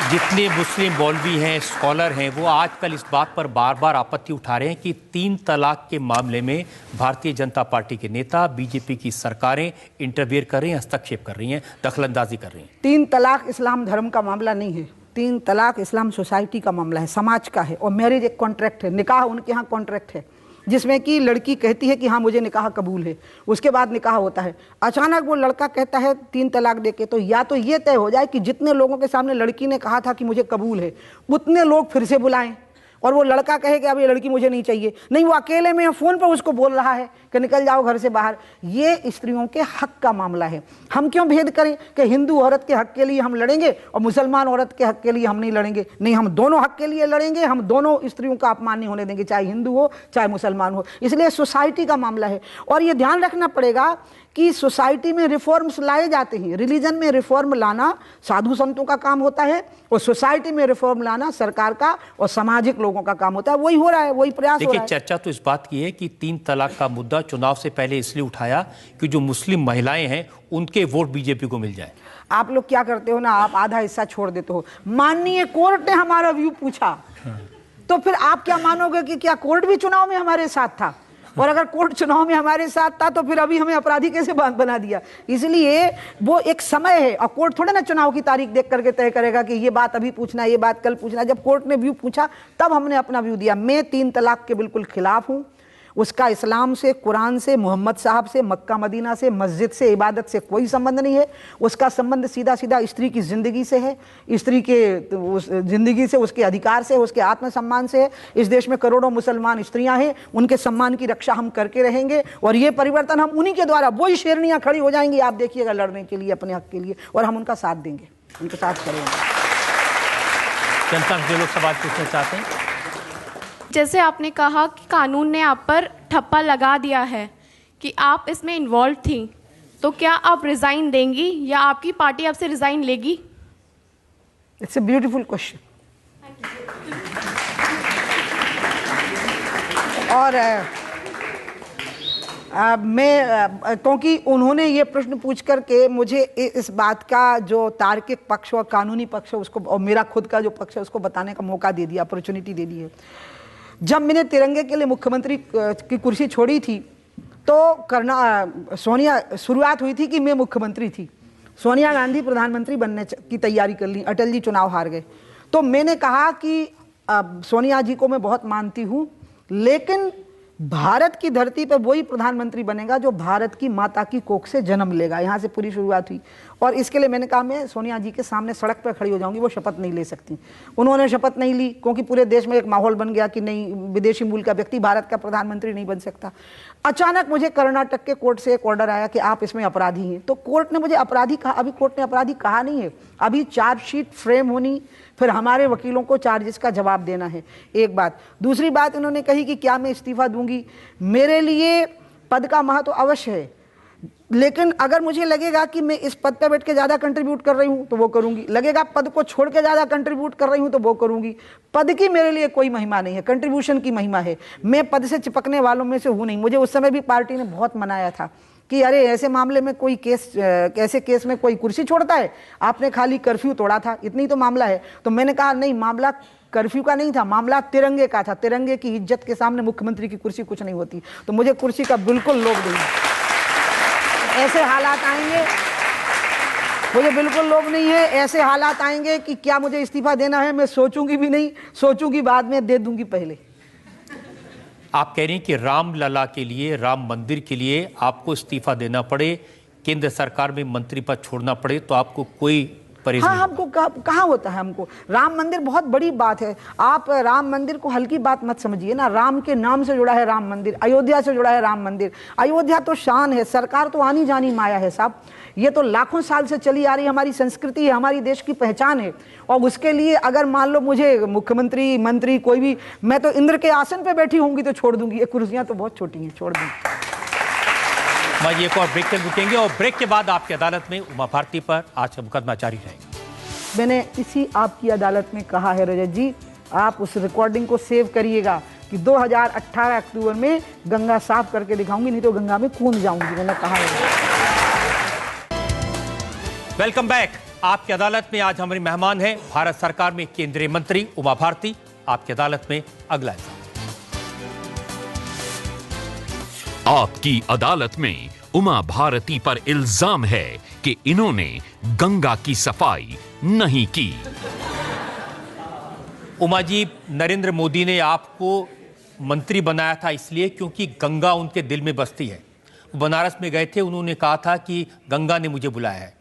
जितने मुस्लिम मौलवी हैं, स्कॉलर हैं, वो आजकल इस बात पर बार बार आपत्ति उठा रहे हैं कि 3 तलाक के मामले में भारतीय जनता पार्टी के नेता, बीजेपी की सरकारें इंटरफेयर कर रही हैं, हस्तक्षेप कर रही हैं, दखलंदाजी कर रही हैं। 3 तलाक इस्लाम धर्म का मामला नहीं है। 3 तलाक इस्लाम सोसाइटी का मामला है, समाज का है। और मैरिज एक कॉन्ट्रैक्ट है, निकाह उनके यहाँ कॉन्ट्रैक्ट है, जिसमें कि लड़की कहती है कि हाँ मुझे निकाह कबूल है, उसके बाद निकाह होता है। अचानक वो लड़का कहता है 3 तलाक देके, तो या तो ये तय हो जाए कि जितने लोगों के सामने लड़की ने कहा था कि मुझे कबूल है, उतने लोग फिर से बुलाएं, और वो लड़का कहे कि अब ये लड़की मुझे नहीं चाहिए। नहीं, वो अकेले में फ़ोन पर उसको बोल रहा है कि निकल जाओ घर से बाहर। ये स्त्रियों के हक का मामला है। हम क्यों भेद करें कि हिंदू औरत के हक के लिए हम लड़ेंगे और मुसलमान औरत के हक के लिए हम नहीं लड़ेंगे? नहीं, हम दोनों हक के लिए लड़ेंगे, हम दोनों स्त्रियों का अपमान नहीं होने देंगे, चाहे हिंदू हो चाहे मुसलमान हो। इसलिए सोसाइटी का मामला है। और ये ध्यान रखना पड़ेगा कि सोसाइटी में रिफॉर्म्स लाए जाते हैं। रिलीजन में रिफॉर्म लाना साधु संतों का काम होता है, और सोसाइटी में रिफॉर्म लाना सरकार का और सामाजिक लोगों का काम होता है। वही हो रहा है, वही प्रयास हो रहा है। देखिए, चर्चा तो इस बात की है कि 3 तलाक का मुद्दा चुनाव से पहले इसलिए उठाया कि जो मुस्लिम महिलाएं हैं उनके वोट बीजेपी को मिल जाए। आप लोग क्या करते हो ना, आप आधा हिस्सा छोड़ देते हो। माननीय कोर्ट ने हमारा व्यू पूछा, तो फिर आप क्या मानोगे कि क्या कोर्ट भी चुनाव में हमारे साथ था? और अगर कोर्ट चुनाव में हमारे साथ था तो फिर अभी हमें अपराधी कैसे बना दिया? इसलिए वो एक समय है, और कोर्ट थोड़ा ना चुनाव की तारीख देख करके तय करेगा कि ये बात अभी पूछना, ये बात कल पूछना। जब कोर्ट ने व्यू पूछा तब हमने अपना व्यू दिया। मैं 3 तलाक के बिल्कुल खिलाफ हूँ। उसका इस्लाम से, कुरान से, मोहम्मद साहब से, मक्का मदीना से, मस्जिद से, इबादत से कोई संबंध नहीं है। उसका संबंध सीधा सीधा स्त्री की ज़िंदगी से है, स्त्री के ज़िंदगी से, उसके अधिकार से, उसके आत्मसम्मान से है। इस देश में करोड़ों मुसलमान स्त्रियां हैं, उनके सम्मान की रक्षा हम करके रहेंगे, और ये परिवर्तन हम उन्हीं के द्वारा, वही शेरनियाँ खड़ी हो जाएंगी, आप देखिएगा, लड़ने के लिए, अपने हक के लिए, और हम उनका साथ देंगे, उनके साथ करेंगे। जनता जो लोग सवाल पूछना चाहते हैं, जैसे आपने कहा कि कानून ने आप पर ठप्पा लगा दिया है कि आप इसमें इन्वॉल्व थी, तो क्या आप रिज़ाइन देंगी या आपकी पार्टी आपसे रिज़ाइन लेगी? It's a beautiful question. और मैं, क्योंकि उन्होंने ये प्रश्न पूछ करके मुझे इस बात का जो तार्किक पक्ष और कानूनी पक्ष है उसको, और मेरा खुद का जो पक्ष है उसको बताने का मौका दे दिया, अपॉर्चुनिटी दे दी है। जब मैंने तिरंगे के लिए मुख्यमंत्री की कुर्सी छोड़ी थी तो सोनिया, शुरुआत हुई थी कि मैं मुख्यमंत्री थी, सोनिया गांधी प्रधानमंत्री बनने की तैयारी कर ली, अटल जी चुनाव हार गए। तो मैंने कहा कि सोनिया जी को मैं बहुत मानती हूँ, लेकिन भारत की धरती पर वही प्रधानमंत्री बनेगा जो भारत की माता की कोख से जन्म लेगा। यहाँ से पूरी शुरुआत हुई और इसके लिए मैंने कहा मैं सोनिया जी के सामने सड़क पर खड़ी हो जाऊंगी, वो शपथ नहीं ले सकती। उन्होंने शपथ नहीं ली क्योंकि पूरे देश में एक माहौल बन गया कि नहीं, विदेशी मूल का व्यक्ति भारत का प्रधानमंत्री नहीं बन सकता। अचानक मुझे कर्नाटक के कोर्ट से एक ऑर्डर आया कि आप इसमें अपराधी हैं, तो कोर्ट ने मुझे अपराधी कहा। अभी कोर्ट ने अपराधी कहा नहीं है, अभी चार्जशीट फ्रेम होनी, फिर हमारे वकीलों को चार्जेस का जवाब देना है, एक बात। दूसरी बात उन्होंने कही कि क्या मैं इस्तीफा दूंगी। मेरे लिए पद का महत्व अवश्य है, लेकिन अगर मुझे लगेगा कि मैं इस पद पर बैठ के ज़्यादा कंट्रीब्यूट कर रही हूँ तो वो करूँगी, लगेगा पद को छोड़ के ज़्यादा कंट्रीब्यूट कर रही हूँ तो वो करूँगी। पद की मेरे लिए कोई महिमा नहीं है, कंट्रीब्यूशन की महिमा है। मैं पद से चिपकने वालों में से हूँ नहीं। मुझे उस समय भी पार्टी ने बहुत मनाया था कि अरे ऐसे मामले में कोई केस, ऐसे केस में कोई कुर्सी छोड़ता है, आपने खाली कर्फ्यू तोड़ा था, इतनी तो मामला है। तो मैंने कहा नहीं, मामला कर्फ्यू का नहीं था, मामला तिरंगे का था। तिरंगे की इज्जत के सामने मुख्यमंत्री की कुर्सी कुछ नहीं होती। तो मुझे कुर्सी का बिल्कुल लोभ नहीं है। ऐसे हालात आएंगे, मुझे बिल्कुल लोभ नहीं है। ऐसे हालात आएंगे कि क्या मुझे इस्तीफा देना है, मैं सोचूंगी भी नहीं, सोचूंगी बाद में, दे दूंगी पहले। आप कह रहे हैं कि रामलला के लिए, राम मंदिर के लिए आपको इस्तीफा देना पड़े, केंद्र सरकार में मंत्री पद छोड़ना पड़े तो आपको कोई परेशानी? हाँ, हमको कहाँ होता है। हमको राम मंदिर बहुत बड़ी बात है। आप राम मंदिर को हल्की बात मत समझिए ना। राम के नाम से जुड़ा है राम मंदिर, अयोध्या से जुड़ा है राम मंदिर। अयोध्या तो शान है, सरकार तो आनी जानी माया है साहब। ये तो लाखों साल से चली आ रही हमारी संस्कृति है, हमारी देश की पहचान है। और उसके लिए अगर मान लो मुझे मुख्यमंत्री, मंत्री कोई भी, मैं तो इंद्र के आसन पे बैठी होंगी तो छोड़ दूंगी। ये कुर्सियां तो बहुत छोटी हैं, छोड़ दूंगी। मैं एक और ब्रेक तक रुकेंगे और ब्रेक के बाद आपकी अदालत में उमा भारती पर आज का मुकदमा जारी रहेगा। मैंने इसी आपकी अदालत में कहा है रजत जी, आप उस रिकॉर्डिंग को सेव करिएगा कि 2018 अक्टूबर में गंगा साफ करके दिखाऊंगी, नहीं तो गंगा में कूद जाऊंगी, मैंने कहा है। Welcome back. आपकी अदालत में आज हमारी मेहमान है भारत सरकार में केंद्रीय मंत्री उमा भारती। आपकी अदालत में अगला हिस्सा। आपकी अदालत में उमा भारती पर इल्जाम है कि इन्होंने गंगा की सफाई नहीं की। उमा जी, नरेंद्र मोदी ने आपको मंत्री बनाया था इसलिए क्योंकि गंगा उनके दिल में बसती है। वो बनारस में गए थे, उन्होंने कहा था कि गंगा ने मुझे बुलाया है।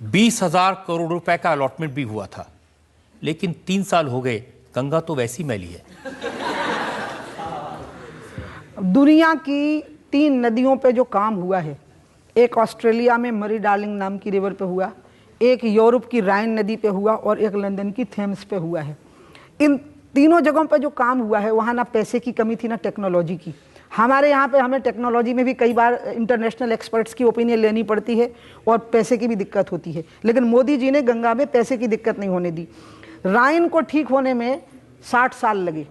20,000 करोड़ रुपए का अलॉटमेंट भी हुआ था, लेकिन 3 साल हो गए, गंगा तो वैसी मैली है। दुनिया की 3 नदियों पे जो काम हुआ है, एक ऑस्ट्रेलिया में मरी डार्लिंग नाम की रिवर पे हुआ, एक यूरोप की राइन नदी पे हुआ और एक लंदन की थेम्स पे हुआ है। इन तीनों जगहों पे जो काम हुआ है, वहाँ ना पैसे की कमी थी ना टेक्नोलॉजी की। हमारे यहाँ पे हमें टेक्नोलॉजी में भी कई बार इंटरनेशनल एक्सपर्ट्स की ओपिनियन लेनी पड़ती है और पैसे की भी दिक्कत होती है, लेकिन मोदी जी ने गंगा में पैसे की दिक्कत नहीं होने दी। राइन को ठीक होने में 60 साल लगे,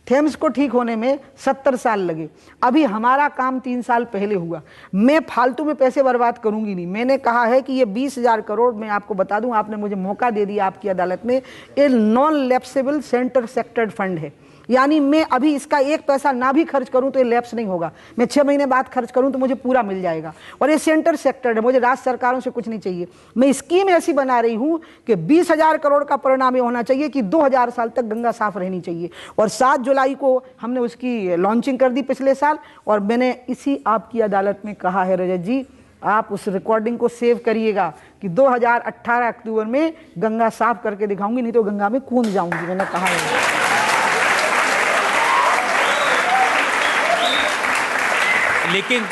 थेम्स को ठीक होने में 70 साल लगे। अभी हमारा काम 3 साल पहले हुआ। मैं फालतू में पैसे बर्बाद करूंगी नहीं। मैंने कहा है कि ये 20,000 करोड़, मैं आपको बता दूं, आपने मुझे मौका दे दिया आपकी अदालत में, ये नॉन लैप्सेबल सेंटर सेक्टर्ड फंड है। यानी मैं अभी इसका 1 पैसा ना भी खर्च करूं तो ये लैप्स नहीं होगा। मैं 6 महीने बाद खर्च करूं तो मुझे पूरा मिल जाएगा। और ये सेंटर सेक्टर है, मुझे राज्य सरकारों से कुछ नहीं चाहिए। मैं स्कीम ऐसी बना रही हूं कि 20,000 करोड़ का परिणाम ये होना चाहिए कि 2000 साल तक गंगा साफ रहनी चाहिए। और 7 जुलाई को हमने उसकी लॉन्चिंग कर दी पिछले साल। और मैंने इसी आपकी अदालत में कहा है रजत जी, आप उस रिकॉर्डिंग को सेव करिएगा कि 2018 अक्टूबर में गंगा साफ करके दिखाऊंगी, नहीं तो गंगा में कूद जाऊंगी, मैंने कहा है। लेकिन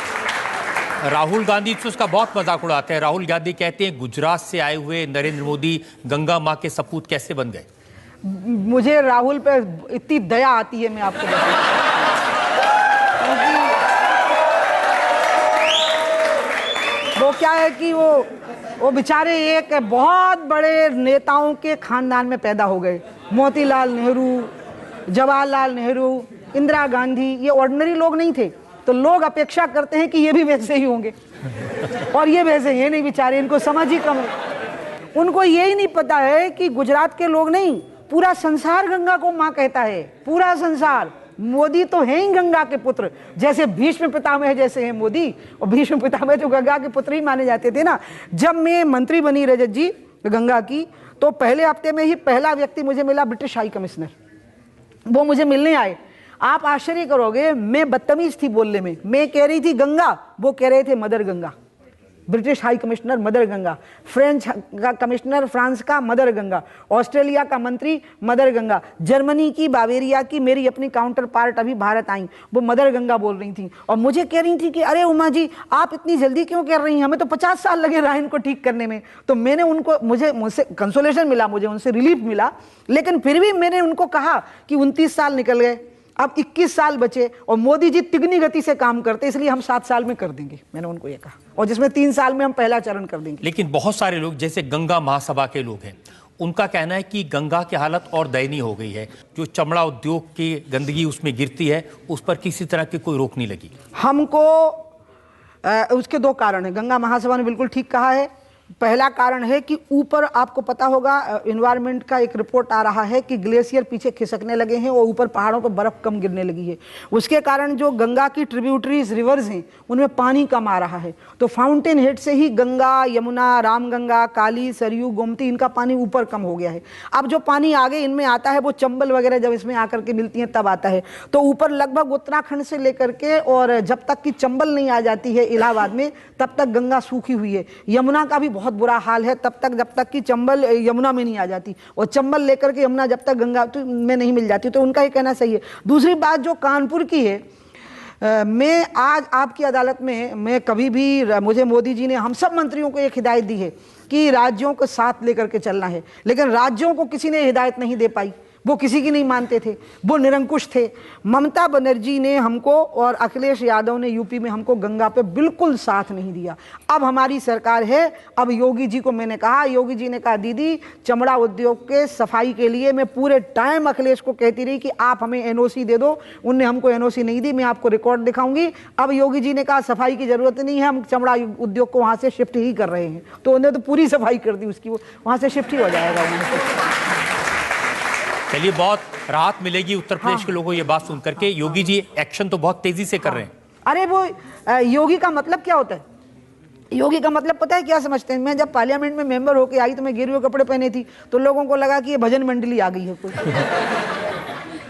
राहुल गांधी तो उसका बहुत मजाक उड़ाते हैं। राहुल गांधी कहते हैं गुजरात से आए हुए नरेंद्र मोदी गंगा मां के सपूत कैसे बन गए। मुझे राहुल पे इतनी दया आती है, मैं आपको बताऊं, वो क्या है कि वो बेचारे एक बहुत बड़े नेताओं के खानदान में पैदा हो गए। मोतीलाल नेहरू, जवाहरलाल नेहरू, इंदिरा गांधी, ये ऑर्डिनरी लोग नहीं थे। तो लोग अपेक्षा करते हैं कि ये भी वैसे ही होंगे, और ये वैसे हैं नहीं बेचारे, इनको समझ ही कम है। उनको यही नहीं पता है कि गुजरात के लोग नहीं, पूरा संसार गंगा को माँ कहता है, पूरा संसार। मोदी तो हैं ही गंगा के पुत्र, जैसे भीष्म पितामह जैसे हैं मोदी। और भीष्म पितामह जो गंगा के पुत्र ही माने जाते थे ना। जब मैं मंत्री बनी रजत जी गंगा की, तो पहले हफ्ते में ही पहला व्यक्ति मुझे मिला, ब्रिटिश हाई कमिश्नर। वो मुझे मिलने आए। आप आश्चर्य करोगे, मैं बदतमीज थी बोलने में। मैं कह रही थी गंगा, वो कह रहे थे mother Ganga. British high commissioner mother Ganga, French का कमिश्नर फ्रांस का मदर गंगा, ऑस्ट्रेलिया का मंत्री मदर गंगा, जर्मनी की बावेरिया की मेरी अपनी काउंटर पार्ट अभी भारत आई, वो मदर गंगा बोल रही थी और मुझे कह रही थी कि अरे उमा जी आप इतनी जल्दी क्यों कर रही हैं, हमें तो 50 साल लगे रायन को ठीक करने में। तो मैंने उनको, मुझसे कंसोलेशन मिला, मुझे उनसे रिलीफ मिला, लेकिन फिर भी मैंने उनको कहा कि 29 साल निकल गए, अब 21 साल बचे और मोदी जी तिगनी गति से काम करते, इसलिए हम 7 साल में कर देंगे। मैंने उनको ये कहा, और जिसमें 3 साल में हम पहला चरण कर देंगे। लेकिन बहुत सारे लोग जैसे गंगा महासभा के लोग हैं, उनका कहना है कि गंगा की हालत और दयनीय हो गई है। जो चमड़ा उद्योग की गंदगी उसमें गिरती है, उस पर किसी तरह की कोई रोक नहीं लगी। हमको उसके 2 कारण हैं। गंगा महासभा ने बिल्कुल ठीक कहा है। पहला कारण है कि ऊपर आपको पता होगा एनवायरनमेंट का एक रिपोर्ट आ रहा है कि ग्लेशियर पीछे खिसकने लगे हैं और ऊपर पहाड़ों पर बर्फ कम गिरने लगी है। उसके कारण जो गंगा की ट्रिब्यूटरीज रिवर्स हैं उनमें पानी कम आ रहा है। तो फाउंटेन हेड से ही गंगा, यमुना, रामगंगा, काली, सरयू, गोमती, इनका पानी ऊपर कम हो गया है। अब जो पानी आगे इनमें आता है वो चंबल वगैरह जब इसमें आकर के मिलती हैं तब आता है। तो ऊपर लगभग उत्तराखंड से लेकर के और जब तक कि चंबल नहीं आ जाती है इलाहाबाद में, तब तक गंगा सूखी हुई है। यमुना का भी बहुत बुरा हाल है तब तक जब तक कि चंबल यमुना में नहीं आ जाती, और चंबल लेकर के यमुना जब तक गंगा में नहीं मिल जाती। तो उनका ये कहना सही है। दूसरी बात जो कानपुर की है, मैं आज आपकी अदालत में, मैं कभी भी, मुझे मोदी जी ने, हम सब मंत्रियों को एक हिदायत दी है कि राज्यों को साथ लेकर के चलना है, लेकिन राज्यों को किसी ने हिदायत नहीं दे पाई। वो किसी की नहीं मानते थे, वो निरंकुश थे। ममता बनर्जी ने हमको और अखिलेश यादव ने यूपी में हमको गंगा पे बिल्कुल साथ नहीं दिया। अब हमारी सरकार है। अब योगी जी को मैंने कहा, योगी जी ने कहा दीदी चमड़ा उद्योग के सफाई के लिए मैं पूरे टाइम अखिलेश को कहती रही कि आप हमें एनओसी दे दो, उनने हमको एनओसी नहीं दी। मैं आपको रिकॉर्ड दिखाऊंगी। अब योगी जी ने कहा सफाई की जरूरत नहीं है, हम चमड़ा उद्योग को वहां से शिफ्ट ही कर रहे हैं। तो उन्होंने तो पूरी सफाई कर दी उसकी, वो वहां से शिफ्ट ही हो जाएगा वहां से। चलिए, बहुत राहत मिलेगी उत्तर प्रदेश के लोगों को ये बात सुन करके। योगी जी एक्शन तो बहुत तेजी से कर रहे हैं। अरे वो योगी का मतलब क्या होता है? योगी का मतलब पता है क्या समझते हैं? मैं जब पार्लियामेंट में मेंबर होके आई तो मैं गेरुए कपड़े पहने थी, तो लोगों को लगा कि ये भजन मंडली आ गई है कोई।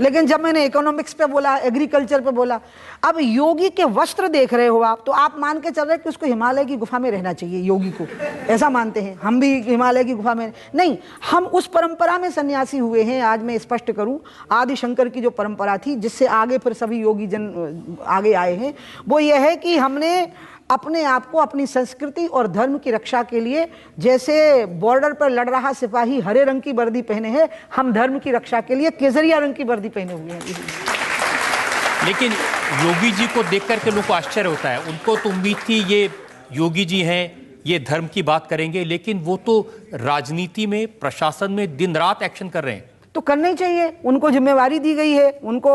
लेकिन जब मैंने इकोनॉमिक्स पे बोला, एग्रीकल्चर पे बोला, अब योगी के वस्त्र देख रहे हो आप, तो आप मान के चल रहे कि उसको हिमालय की गुफा में रहना चाहिए। योगी को ऐसा मानते हैं, हम भी हिमालय की गुफा में नहीं, हम उस परंपरा में सन्यासी हुए हैं। आज मैं स्पष्ट करूं, आदि शंकर की जो परंपरा थी, जिससे आगे फिर सभी योगी जन आगे आए हैं, वो ये है कि हमने अपने आप को, अपनी संस्कृति और धर्म की रक्षा के लिए, जैसे बॉर्डर पर लड़ रहा सिपाही हरे रंग की वर्दी पहने हैं, हम धर्म की रक्षा के लिए केसरिया रंग की वर्दी पहने हुए हैं। लेकिन योगी जी को देख करके लोगों को आश्चर्य होता है। उनको तो उम्मीद थी ये योगी जी हैं, ये धर्म की बात करेंगे, लेकिन वो तो राजनीति में, प्रशासन में दिन रात एक्शन कर रहे हैं। तो करना ही चाहिए, उनको जिम्मेवारी दी गई है, उनको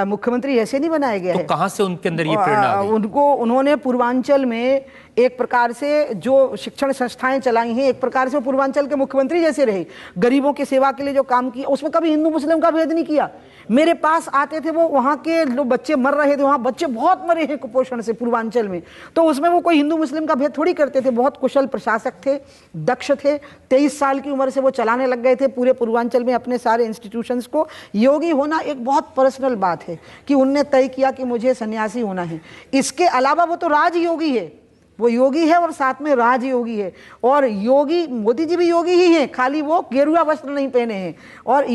मुख्यमंत्री ऐसे नहीं बनाया गया तो है। कहां से उनके अंदर ये प्रेरणा आ गई? उन्होंने पूर्वांचल में एक प्रकार से जो शिक्षण संस्थाएं चलाई हैं, एक प्रकार से पूर्वांचल के मुख्यमंत्री जैसे रहे। गरीबों की सेवा के लिए जो काम किया, उसमें कभी हिंदू मुस्लिम का भेद नहीं किया। मेरे पास आते थे वो, वहाँ के जो बच्चे मर रहे थे, वहाँ बच्चे बहुत मरे हैं कुपोषण से पूर्वांचल में, तो उसमें वो कोई हिंदू मुस्लिम का भेद थोड़ी करते थे। बहुत कुशल प्रशासक थे, दक्ष थे। 23 साल की उम्र से वो चलाने लग गए थे पूरे पूर्वांचल में अपने सारे इंस्टीट्यूशंस को। योगी होना एक बहुत पर्सनल बात है कि उनने तय किया कि मुझे सन्यासी होना है। इसके अलावा वो तो राजयोगी है, वो योगी है और साथ में राजयोगी है। और योगी, मोदी जी भी योगी ही हैं, खाली वो गेरुआ वस्त्र नहीं पहने हैं। और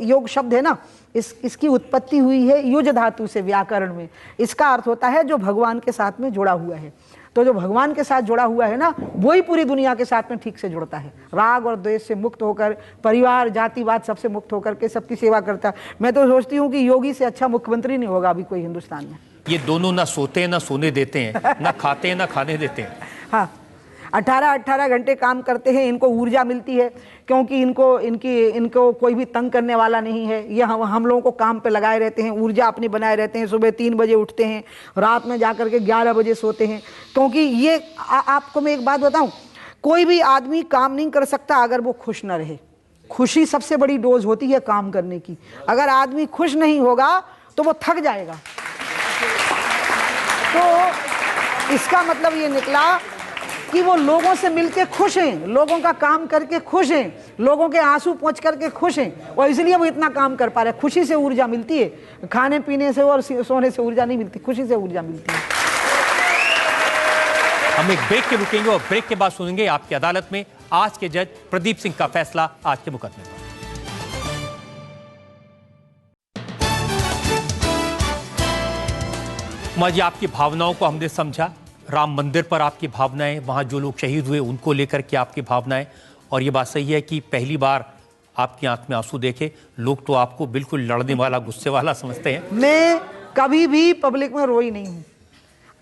योग शब्द है ना, इसकी उत्पत्ति हुई है युज धातु से व्याकरण में। इसका अर्थ होता है जो भगवान के साथ में जुड़ा हुआ है। तो जो भगवान के साथ जुड़ा हुआ है ना, वही पूरी दुनिया के साथ में ठीक से जुड़ता है। राग और द्वेष से मुक्त होकर, परिवार जातिवाद सबसे मुक्त होकर के सबकी सेवा करता है। मैं तो सोचती हूँ कि योगी से अच्छा मुख्यमंत्री नहीं होगा अभी कोई हिंदुस्तान में। ये दोनों ना सोते हैं, ना सोने देते हैं, ना खाते हैं, ना खाने देते हैं। हाँ, 18-18 घंटे काम करते हैं, इनको ऊर्जा मिलती है क्योंकि इनको कोई भी तंग करने वाला नहीं है। ये हम लोगों को काम पे लगाए रहते हैं, ऊर्जा अपनी बनाए रहते हैं। सुबह 3 बजे उठते हैं, रात में जाकर के 11 बजे सोते हैं। क्योंकि ये आपको मैं एक बात बताऊं, कोई भी आदमी काम नहीं कर सकता अगर वो खुश न रहे। खुशी सबसे बड़ी डोज होती है काम करने की। अगर आदमी खुश नहीं होगा तो वो थक जाएगा। तो इसका मतलब ये निकला कि वो लोगों से मिलके खुश हैं, लोगों का काम करके खुश हैं। लोगों के आंसू पोंछ करके खुश हैं और इसलिए वो इतना काम कर पा रहे हैं। खुशी से ऊर्जा मिलती है, खाने पीने से और सोने से ऊर्जा नहीं मिलती, खुशी से ऊर्जा मिलती है। हम एक ब्रेक के रुकेंगे और ब्रेक के बाद सुनेंगे आपकी अदालत में आज के जज प्रदीप सिंह का फैसला आज के मुकदमे में। उमा जी, आपकी भावनाओं को हमने समझा, राम मंदिर पर आपकी भावनाएं, वहां जो लोग शहीद हुए उनको लेकर के आपकी भावनाएं, और ये बात सही है कि पहली बार आपकी आंख में आंसू देखे लोग तो आपको बिल्कुल लड़ने वाला, गुस्से वाला समझते हैं। मैं कभी भी पब्लिक में रोई नहीं हूँ।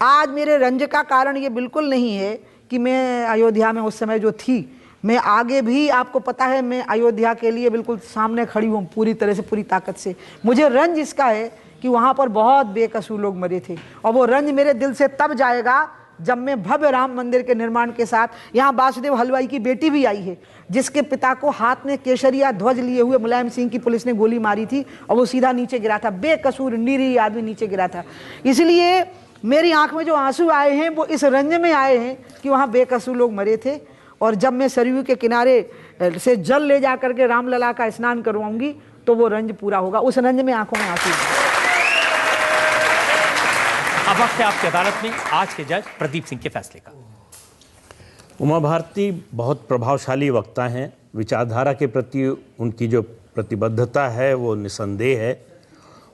आज मेरे रंज का कारण ये बिल्कुल नहीं है कि मैं अयोध्या में उस समय जो थी, मैं आगे भी, आपको पता है, मैं अयोध्या के लिए बिल्कुल सामने खड़ी हूँ पूरी तरह से, पूरी ताकत से। मुझे रंज इसका है कि वहाँ पर बहुत बेकसूर लोग मरे थे और वो रंज मेरे दिल से तब जाएगा जब मैं भव्य राम मंदिर के निर्माण के साथ, यहाँ वासुदेव हलवाई की बेटी भी आई है जिसके पिता को हाथ में केसरिया ध्वज लिए हुए मुलायम सिंह की पुलिस ने गोली मारी थी और वो सीधा नीचे गिरा था, बेकसूर निरीह आदमी नीचे गिरा था। इसलिए मेरी आंख में जो आंसू आए हैं वो इस रंज में आए हैं कि वहाँ बेकसूर लोग मरे थे। और जब मैं सरयू के किनारे से जल ले जा करके रामलला का स्नान करवाऊंगी तो वो रंज पूरा होगा, उस रंज में आंखों में आंसू। अब वक्त है आपकी अदालत में आज के जज प्रदीप सिंह के फैसले का। उमा भारती बहुत प्रभावशाली वक्ता हैं। विचारधारा के प्रति उनकी जो प्रतिबद्धता है वो निसंदेह है।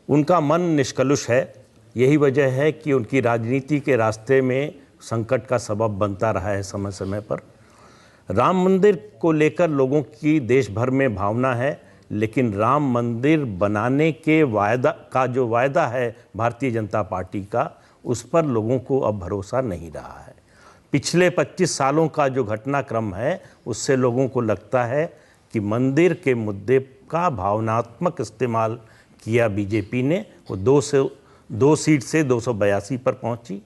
उनका मन निष्कलुष है। यही वजह है कि उनकी राजनीति के रास्ते में संकट का सबब बनता रहा है समय समय पर। राम मंदिर को लेकर लोगों की देश भर में भावना है, लेकिन राम मंदिर बनाने के जो वायदा है भारतीय जनता पार्टी का, उस पर लोगों को अब भरोसा नहीं रहा है। पिछले 25 सालों का जो घटनाक्रम है उससे लोगों को लगता है कि मंदिर के मुद्दे का भावनात्मक इस्तेमाल किया बीजेपी ने। वो 2 सीट से 282 पर पहुंची।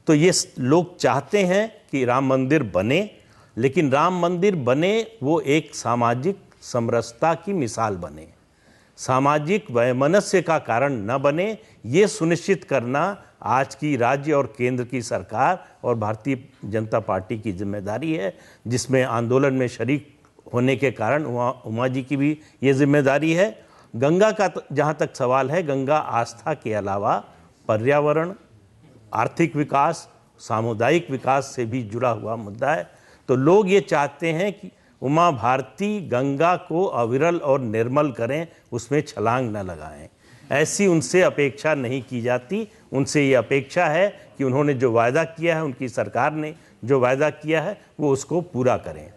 तो ये लोग चाहते हैं कि राम मंदिर बने, लेकिन राम मंदिर बने वो एक सामाजिक समरसता की मिसाल बने, सामाजिक वैमनस्य का कारण न बने। ये सुनिश्चित करना आज की राज्य और केंद्र की सरकार और भारतीय जनता पार्टी की जिम्मेदारी है, जिसमें आंदोलन में शरीक होने के कारण उमा जी की भी ये जिम्मेदारी है। गंगा का जहाँ तक सवाल है, गंगा आस्था के अलावा पर्यावरण, आर्थिक विकास, सामुदायिक विकास से भी जुड़ा हुआ मुद्दा है। तो लोग ये चाहते हैं कि उमा भारती गंगा को अविरल और निर्मल करें, उसमें छलांग न लगाएं। ऐसी उनसे अपेक्षा नहीं की जाती। उनसे ये अपेक्षा है कि उन्होंने जो वायदा किया है, उनकी सरकार ने जो वायदा किया है, वो उसको पूरा करें।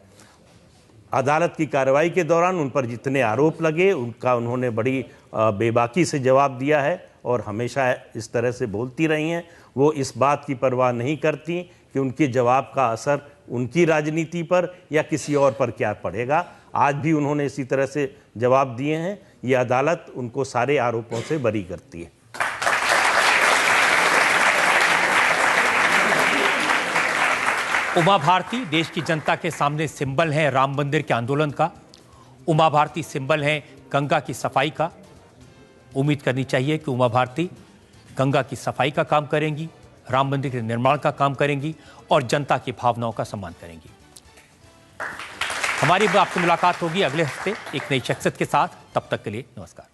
अदालत की कार्रवाई के दौरान उन पर जितने आरोप लगे उनका उन्होंने बड़ी बेबाकी से जवाब दिया है और हमेशा इस तरह से बोलती रही हैं। वो इस बात की परवाह नहीं करती कि उनके जवाब का असर उनकी राजनीति पर या किसी और पर क्या पड़ेगा। आज भी उन्होंने इसी तरह से जवाब दिए हैं। ये अदालत उनको सारे आरोपों से बरी करती है। उमा भारती देश की जनता के सामने सिंबल है राम मंदिर के आंदोलन का। उमा भारती सिंबल है गंगा की सफाई का। उम्मीद करनी चाहिए कि उमा भारती गंगा की सफाई का काम करेंगी, राम मंदिर के निर्माण का काम करेंगी और जनता की भावनाओं का सम्मान करेंगी। हमारी आपसे मुलाकात होगी अगले हफ्ते एक नई शख्सियत के साथ। तब तक के लिए नमस्कार।